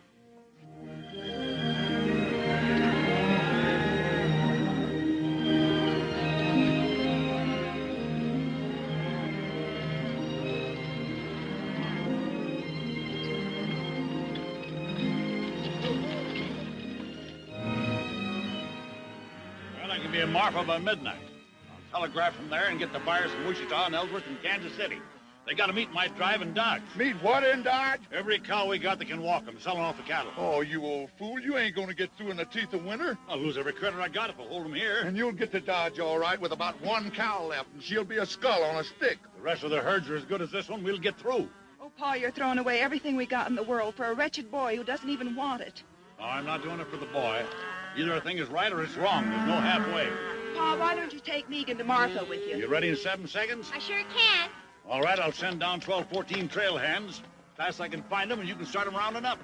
Well, I can be in Marfa by midnight. I'll telegraph from there and get the buyers from Wichita and Ellsworth and Kansas City. They got to meet my drive in Dodge. Meet what in Dodge? Every cow we got that can walk them, selling off the cattle. Oh, you old fool. You ain't gonna get through in the teeth of winter. I'll lose every critter I got if I hold them here. And you'll get to Dodge all right with about one cow left, and she'll be a skull on a stick. The rest of the herds are as good as this one. We'll get through. Oh, Pa, you're throwing away everything we got in the world for a wretched boy who doesn't even want it. No, I'm not doing it for the boy. Either a thing is right or it's wrong. There's no halfway. Pa, why don't you take Meagan to Martha with you? You ready in 7 seconds? I sure can. All right, I'll send down 12, 14 trail hands. Fast I can find them, and you can start them rounding up.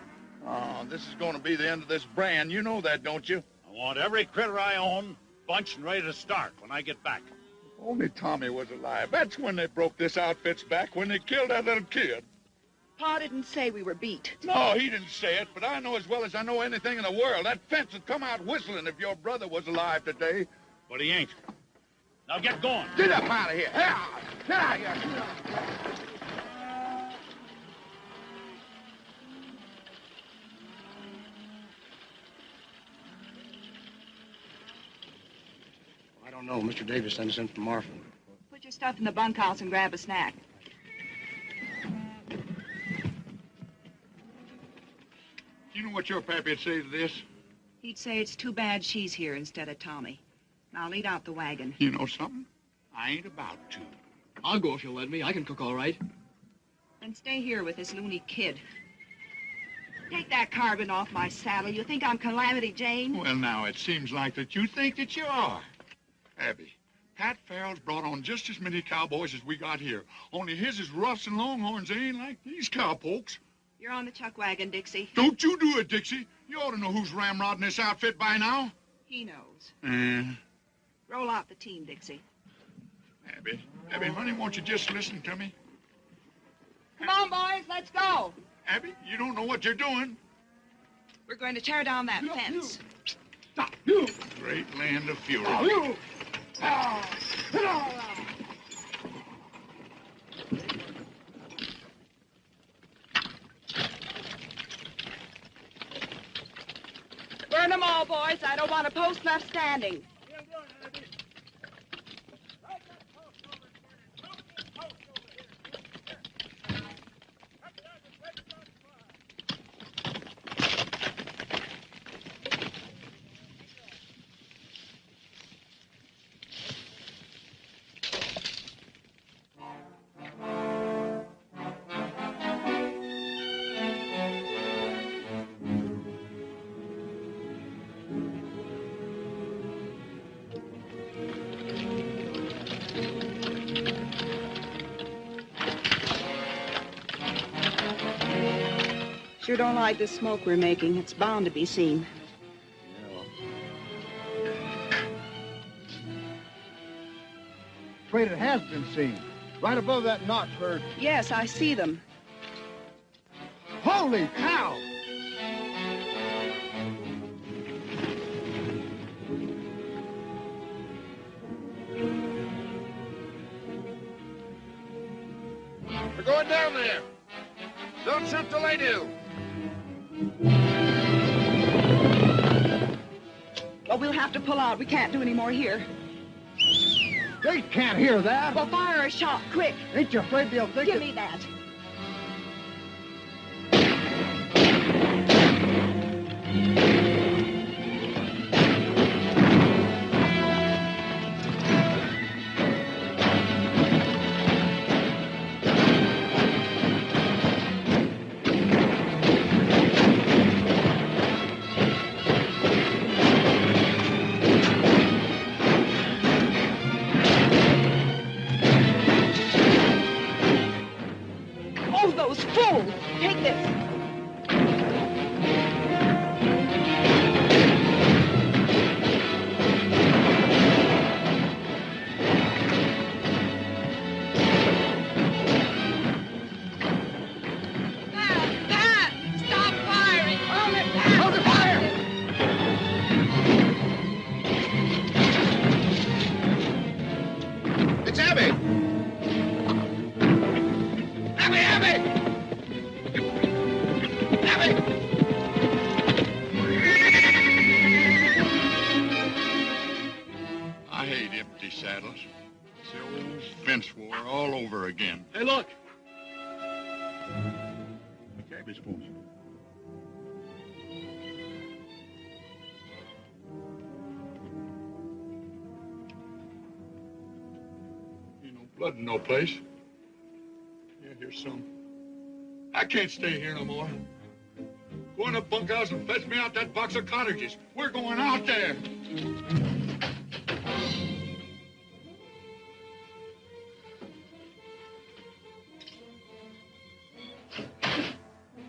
Oh, this is gonna be the end of this brand. You know that, don't you? I want every critter I own bunched and ready to start when I get back. If only Tommy was alive. That's when they broke this outfit's back, when they killed that little kid. Pa didn't say we were beat. No, he didn't say it, but I know as well as I know anything in the world. That fence would come out whistling if your brother was alive today. But he ain't. Now get going. Get up out of here. Get out of here. I don't know. Mr. Davis sent us in from Marfa. Put your stuff in the bunkhouse and grab a snack. You know what your pappy'd say to this? He'd say it's too bad she's here instead of Tommy. Now lead out the wagon. You know something? I ain't about to. I'll go if you'll let me. I can cook all right. Then stay here with this loony kid. Take that carbon off my saddle. You think I'm Calamity Jane? Well, now, it seems like that you think that you are. Abby, Pat Farrell's brought on just as many cowboys as we got here. Only his is roughs and longhorns. They ain't like these cowpokes. You're on the chuck wagon, Dixie. Don't you do it, Dixie. You ought to know who's ramrodding this outfit by now. He knows. Roll out the team, Dixie. Abby, honey, won't you just listen to me? Come on, boys, let's go. Abby, you don't know what you're doing. We're going to tear down that fence. Stop, you! Great land of fury. Burn them all, boys. I don't want a post left standing. Sure don't like the smoke we're making. It's bound to be seen. Afraid it has been seen. Right above that notch where... Yes, I see them. Holy cow! We're going down there. Don't shoot till they do. Well, we'll have to pull out. We can't do any more here. They can't hear that. Well, fire a shot, quick. Ain't you afraid they'll think Give me that. Blood in no place. Yeah, here's some. I can't stay here no more. Go in the bunkhouse and fetch me out that box of cartridges. We're going out there.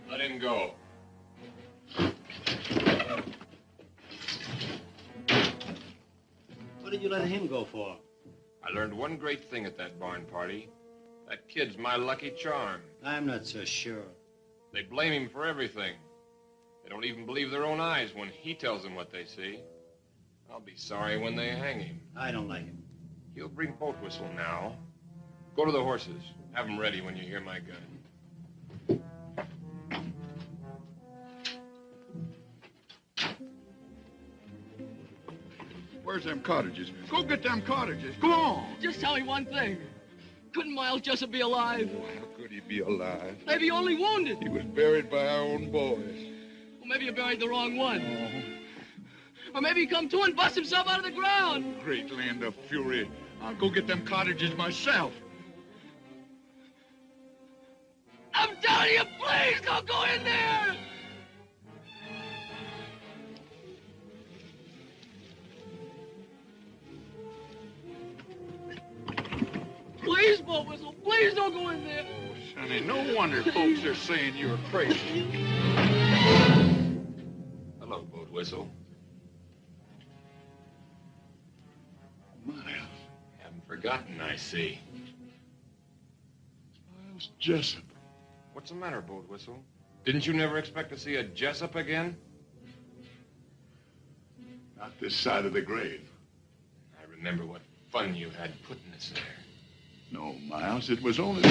Let him go. What did you let him go for? I learned one great thing at that barn party. That kid's my lucky charm. I'm not so sure. They blame him for everything. They don't even believe their own eyes when he tells them what they see. I'll be sorry when they hang him. I don't like him. He'll bring Boatwhistle now. Go to the horses. Have them ready when you hear my gun. Where's them cottages? Go get them cottages. Go on. Just tell me one thing. Couldn't Miles Jessup be alive? Oh, how could he be alive? Maybe only wounded. He was buried by our own boys. Well, maybe you buried the wrong one. Or maybe he come to and bust himself out of the ground. Great land of fury. I'll go get them cottages myself. I'm telling you, please don't go in there! Please, Boatwhistle, please don't go in there. Oh, Sonny, no wonder folks are saying you're crazy. Hello, Boatwhistle. Miles. Haven't forgotten, I see. Miles Jessup. What's the matter, Boatwhistle? Didn't you never expect to see a Jessup again? Not this side of the grave. I remember what fun you had putting us there. No, Miles, it was only...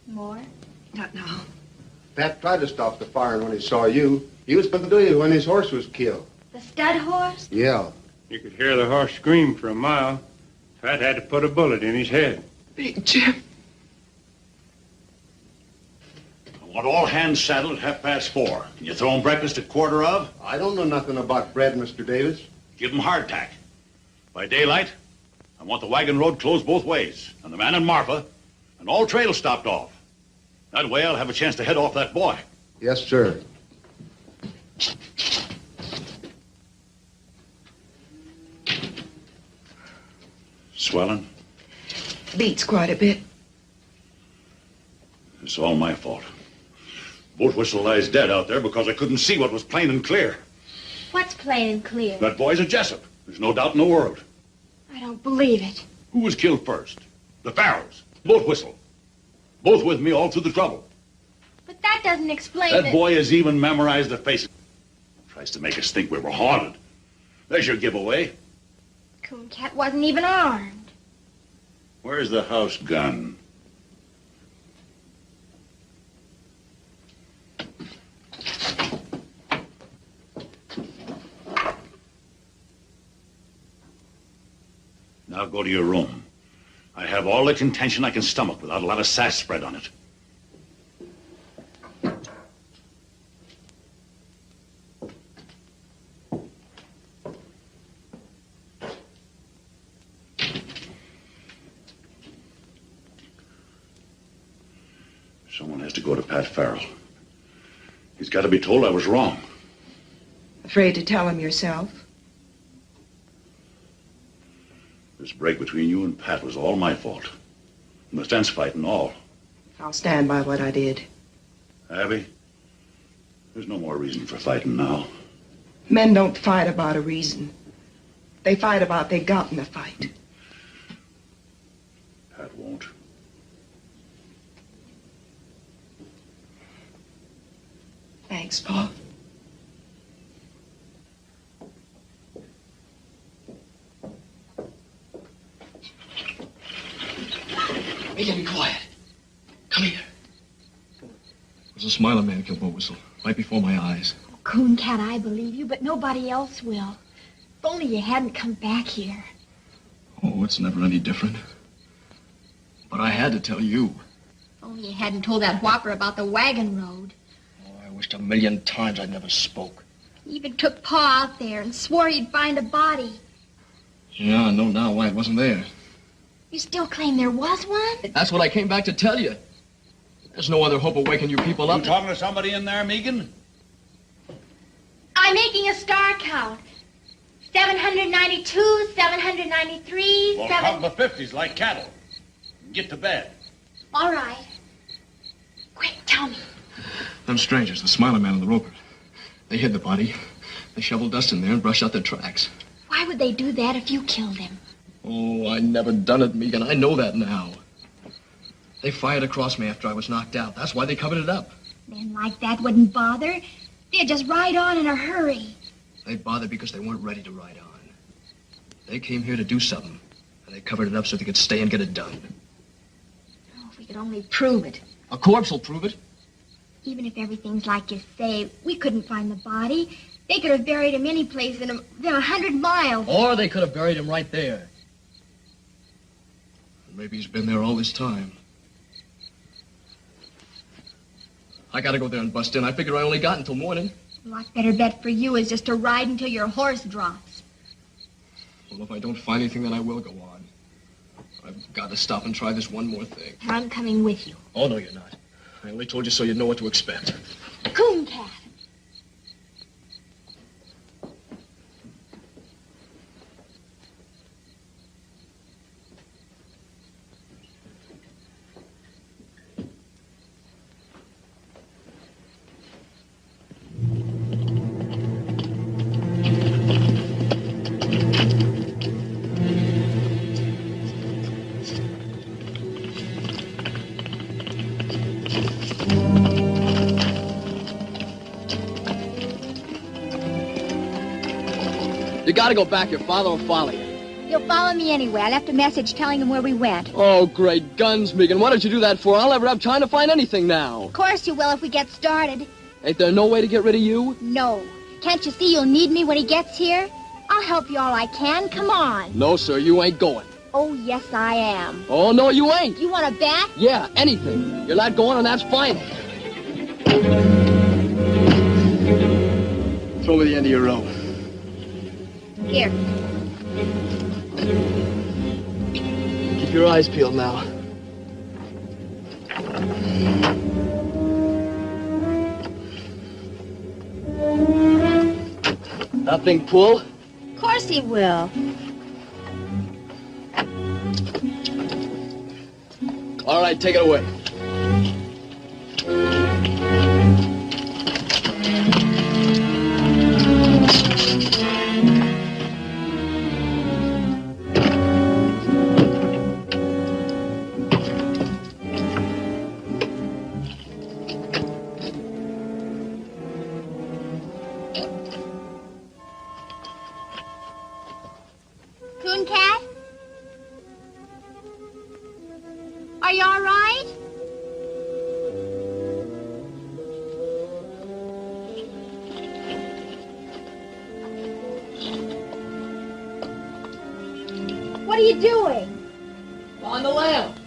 More? Not now. Pat tried to stop the firing when he saw you. He was going to do you when his horse was killed. The stud horse? Yeah. You could hear the horse scream for a mile. Pat had to put a bullet in his head. Big Jim. I want all hands saddled at 4:30. Can you throw 'em breakfast at 1:15? I don't know nothing about bread, Mr. Davis. Give 'em hardtack. By daylight, I want the wagon road closed both ways, and the man and Marfa, and all trails stopped off. That way I'll have a chance to head off that boy. Yes, sir. Swelling? Beats quite a bit. It's all my fault. Boatwhistle lies dead out there because I couldn't see what was plain and clear. What's plain and clear? That boy's a Jessup. There's no doubt in the world. I don't believe it. Who was killed first? The Farrells. Boatwhistle. Both with me all through the trouble. But that doesn't explain That boy has even memorized the faces. Tries to make us think we were haunted. There's your giveaway. Cooncat wasn't even armed. Where's the house gun? Now go to your room. I have all the contention I can stomach without a lot of sass spread on it. Someone has to go to Pat Farrell. He's got to be told I was wrong. Afraid to tell him yourself? This break between you and Pat was all my fault. And the fence fight and all. I'll stand by what I did. Abby, there's no more reason for fighting now. Men don't fight about a reason. They fight about they got in the fight. Pat won't. Thanks, Paul. Meagan, be quiet. Come here. It was a smiling man killed Boatwhistle, right before my eyes. Cooncat, I believe you, but nobody else will. If only you hadn't come back here. Oh, it's never any different. But I had to tell you. If only you hadn't told that whopper about the wagon road. Oh, I wished a million times I'd never spoke. He even took Pa out there and swore he'd find a body. Yeah, I know now why it wasn't there. You still claim there was one? That's what I came back to tell you. There's no other hope of waking you people up. You talking to somebody in there, Meagan? I'm making a star count. 792, 793, Well, count the 50s like cattle. And get to bed. All right. Quick, tell me. Them strangers, the smiling man and the roper, they hid the body. They shoveled dust in there and brushed out their tracks. Why would they do that if you killed him? Oh, I never done it, Meagan. I know that now. They fired across me after I was knocked out. That's why they covered it up. Men like that wouldn't bother. They'd just ride on in a hurry. They bothered because they weren't ready to ride on. They came here to do something, and they covered it up so they could stay and get it done. Oh, if we could only prove it. A corpse will prove it. Even if everything's like you say, we couldn't find the body. They could have buried him any place within 100 miles. Or they could have buried him right there. Maybe he's been there all this time. I gotta go there and bust in. I figure I only got until morning. A lot better bet for you is just to ride until your horse drops. Well, if I don't find anything, then I will go on. I've got to stop and try this one more thing. I'm coming with you. Oh, no, you're not. I only told you so you'd know what to expect. Cooncat. You gotta go back. Your father will follow you. He'll follow me anyway. I left a message telling him where we went. Oh, great guns, Meagan. What did you do that for? I'll never have time to find anything now. Of course you will if we get started. Ain't there no way to get rid of you? No. Can't you see you'll need me when he gets here? I'll help you all I can. Come on. No, sir. You ain't going. Oh, yes, I am. Oh, no, you ain't. You want to bet? Yeah, anything. You're not going, and that's final. Throw me the end of your rope. Here. Keep your eyes peeled now. Nothing pull? Of course he will. All right, take it away. Cooncat? Are you all right? What are you doing? On the lamp.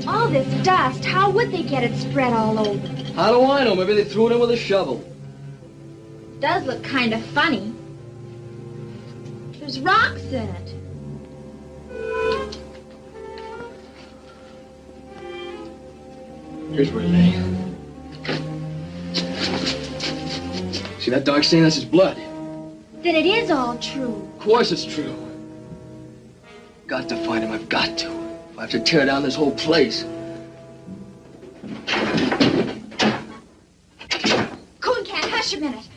All this dust, how would they get it spread all over? How do I know? Maybe they threw it in with a shovel. Does look kind of funny. There's rocks in it. Here's where it lay. See that dark stain? That's his blood. Then it is all true. Of course it's true. Got to find him. I've got to. If I have to tear down this whole place. Cooncat, hush a minute.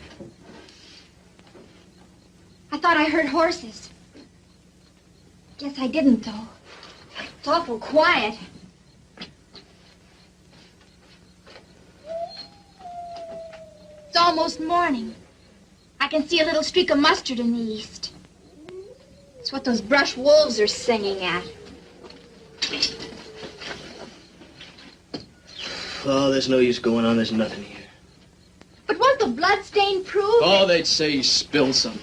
I thought I heard horses. Guess I didn't, though. It's awful quiet. It's almost morning. I can see a little streak of mustard in the east. It's what those brush wolves are singing at. Oh, there's no use going on. There's nothing here. But won't the bloodstain prove Oh, they'd say he spilled some.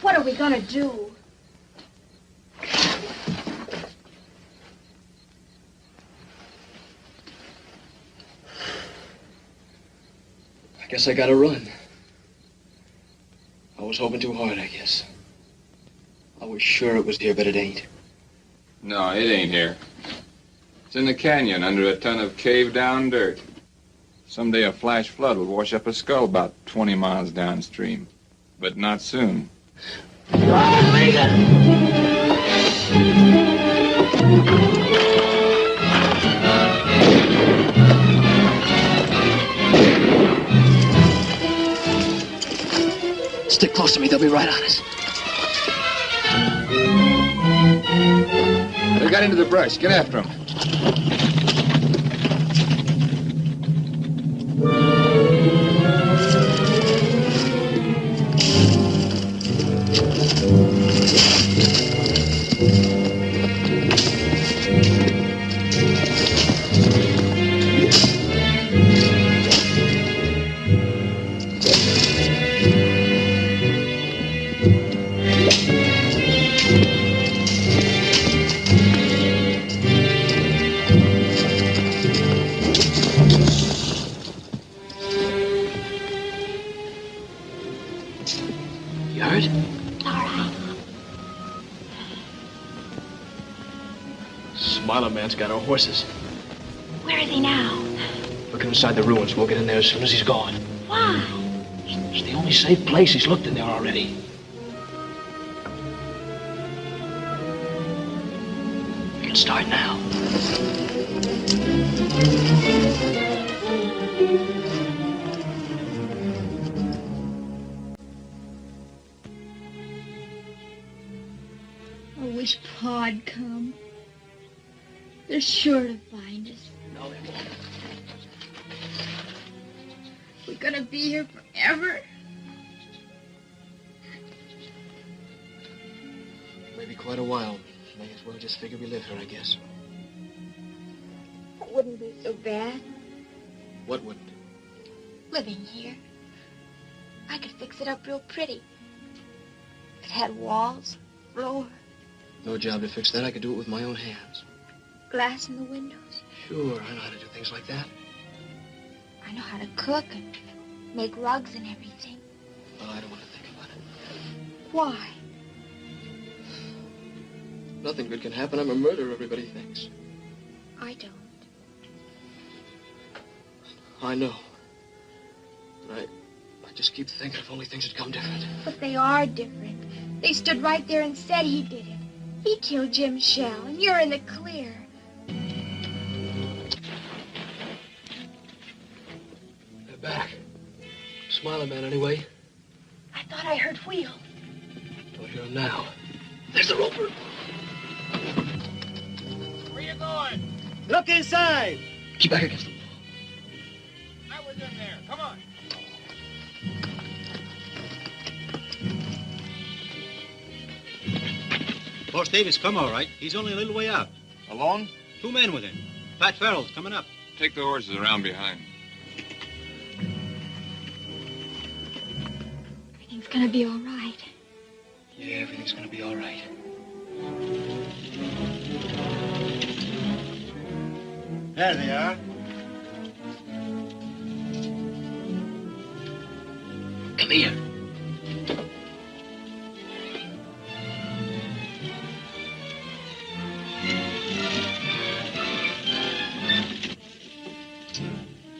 What are we gonna do? I guess I gotta run. I was hoping too hard, I guess. I was sure it was here, but it ain't. No, it ain't here. It's in the canyon under a ton of caved-down dirt. Someday a flash flood will wash up a skull about 20 miles downstream. But not soon. Oh, Meagan! close to me, they'll be right on us. They got into the brush. Get after them. Man's got our horses. Where is he now? Looking inside the ruins. We'll get in there as soon as he's gone. Why? It's the only safe place. He's looked in there already. We can start now. I wish Pa'd come. They're sure to find us. No, they won't. We're gonna be here forever. Maybe quite a while. May as well just figure we live here, I guess. It wouldn't be so bad What wouldn't? living here. I could fix it up real pretty. It had walls, floor, No job to fix that. I could do it with my own hands. glass in the windows. Sure, I know how to do things like that. I know how to cook and make rugs and everything. Oh, I don't want to think about it. Why? Nothing good can happen. I'm a murderer, everybody thinks. I don't. I know. But I just keep thinking if only things had come different. But they are different. They stood right there and said he did it. He killed Jim Shell, and you're in the clear. They're back. Smiling man, anyway. I thought I heard wheel. Don't hear him now. There's the roper. Where you going? Look inside. Keep back against the wall. I was in there. Come on. Horse Davis come all right. He's only a little way out. Alone? 2 men with him. Pat Farrell's coming up. Take the horses around behind. Everything's gonna be all right. Yeah, everything's gonna be all right. There they are. Come here.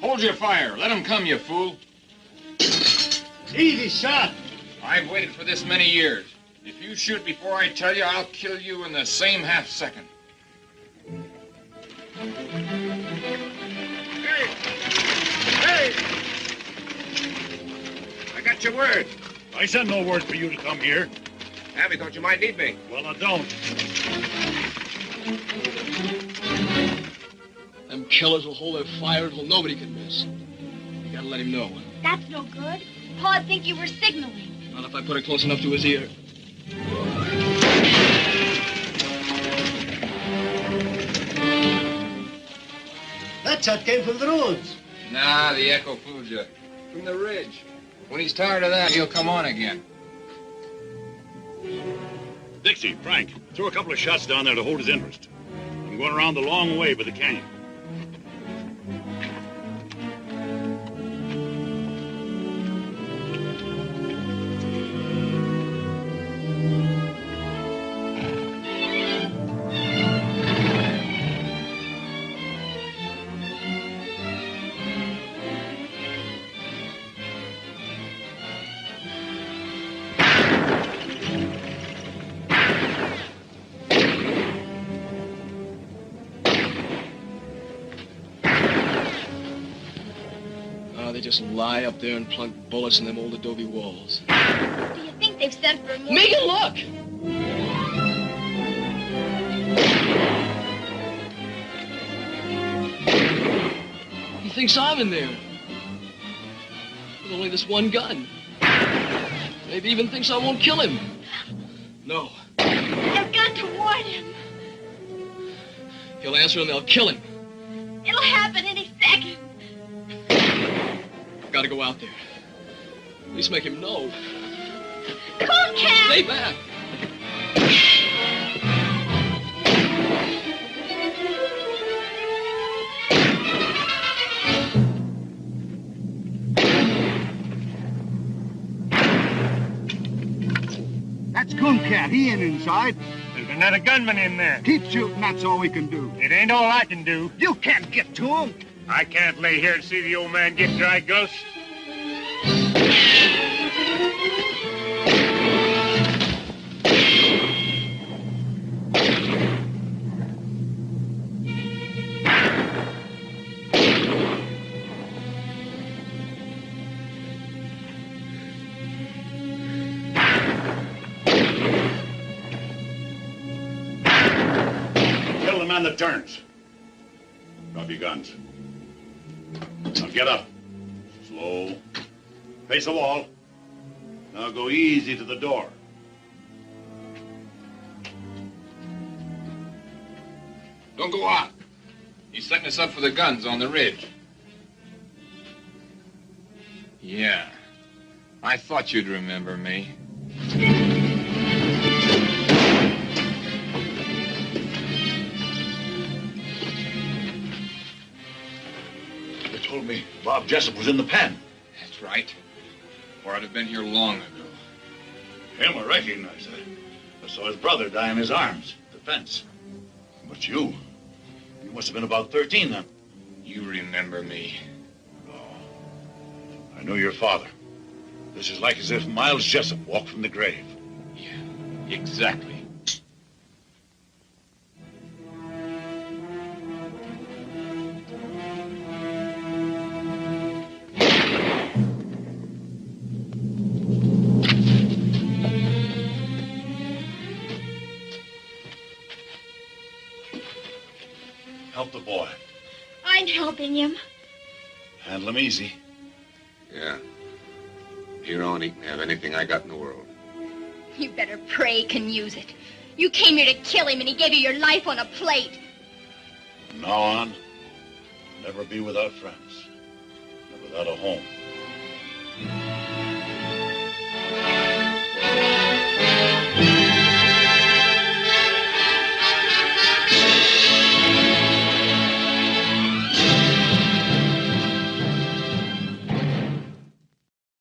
Hold your fire. Let him come, you fool. Easy shot. I've waited for this many years. If you shoot before I tell you, I'll kill you in the same half second. Hey! I got your word. I sent no word for you to come here. Abby thought you might need me. Well, I don't. Them killers will hold their fire until nobody can miss. You gotta let him know. That's no good. Pa'd think you were signaling. Not if I put it close enough to his ear. That shot came from the ruins. Nah, the echo fooled you. From the ridge. When he's tired of that, he'll come on again. Dixie, Frank, throw a couple of shots down there to hold his interest. I'm going around the long way by the canyon. They just lie up there and plunk bullets in them old adobe walls. Do you think They've sent for more. Meagan, look! He thinks I'm in there. With only this one gun. Maybe even thinks I won't kill him. No. They've got to warn him. He'll answer and they'll kill him. It'll happen any second. I've got to go out there. At least make him know. Cooncat! Stay back! That's Cooncat. He ain't inside. There's another gunman in there. Keep shooting. That's all we can do. It ain't all I can do. You can't get to him. I can't lay here and see the old man get dry ghost. Kill the man that turns. Drop your guns. Now get up. Slow. Face the wall. Now go easy to the door. Don't go out. He's setting us up for the guns on the ridge. Yeah. I thought you'd remember me. They told me Bob Jessup was in the pen. That's right. Or I'd have been here long ago. Him, I recognize that. I saw his brother die in his arms at the fence. But you must have been about 13 then. You remember me. I know your father. This is like as if Miles Jessup walked from the grave. Yeah, exactly. Help the boy. I'm helping him. Handle him easy. Yeah. Here on, he can have anything I got in the world. You better pray he can use it. You came here to kill him and he gave you your life on a plate. From now on, never be without friends. And without a home.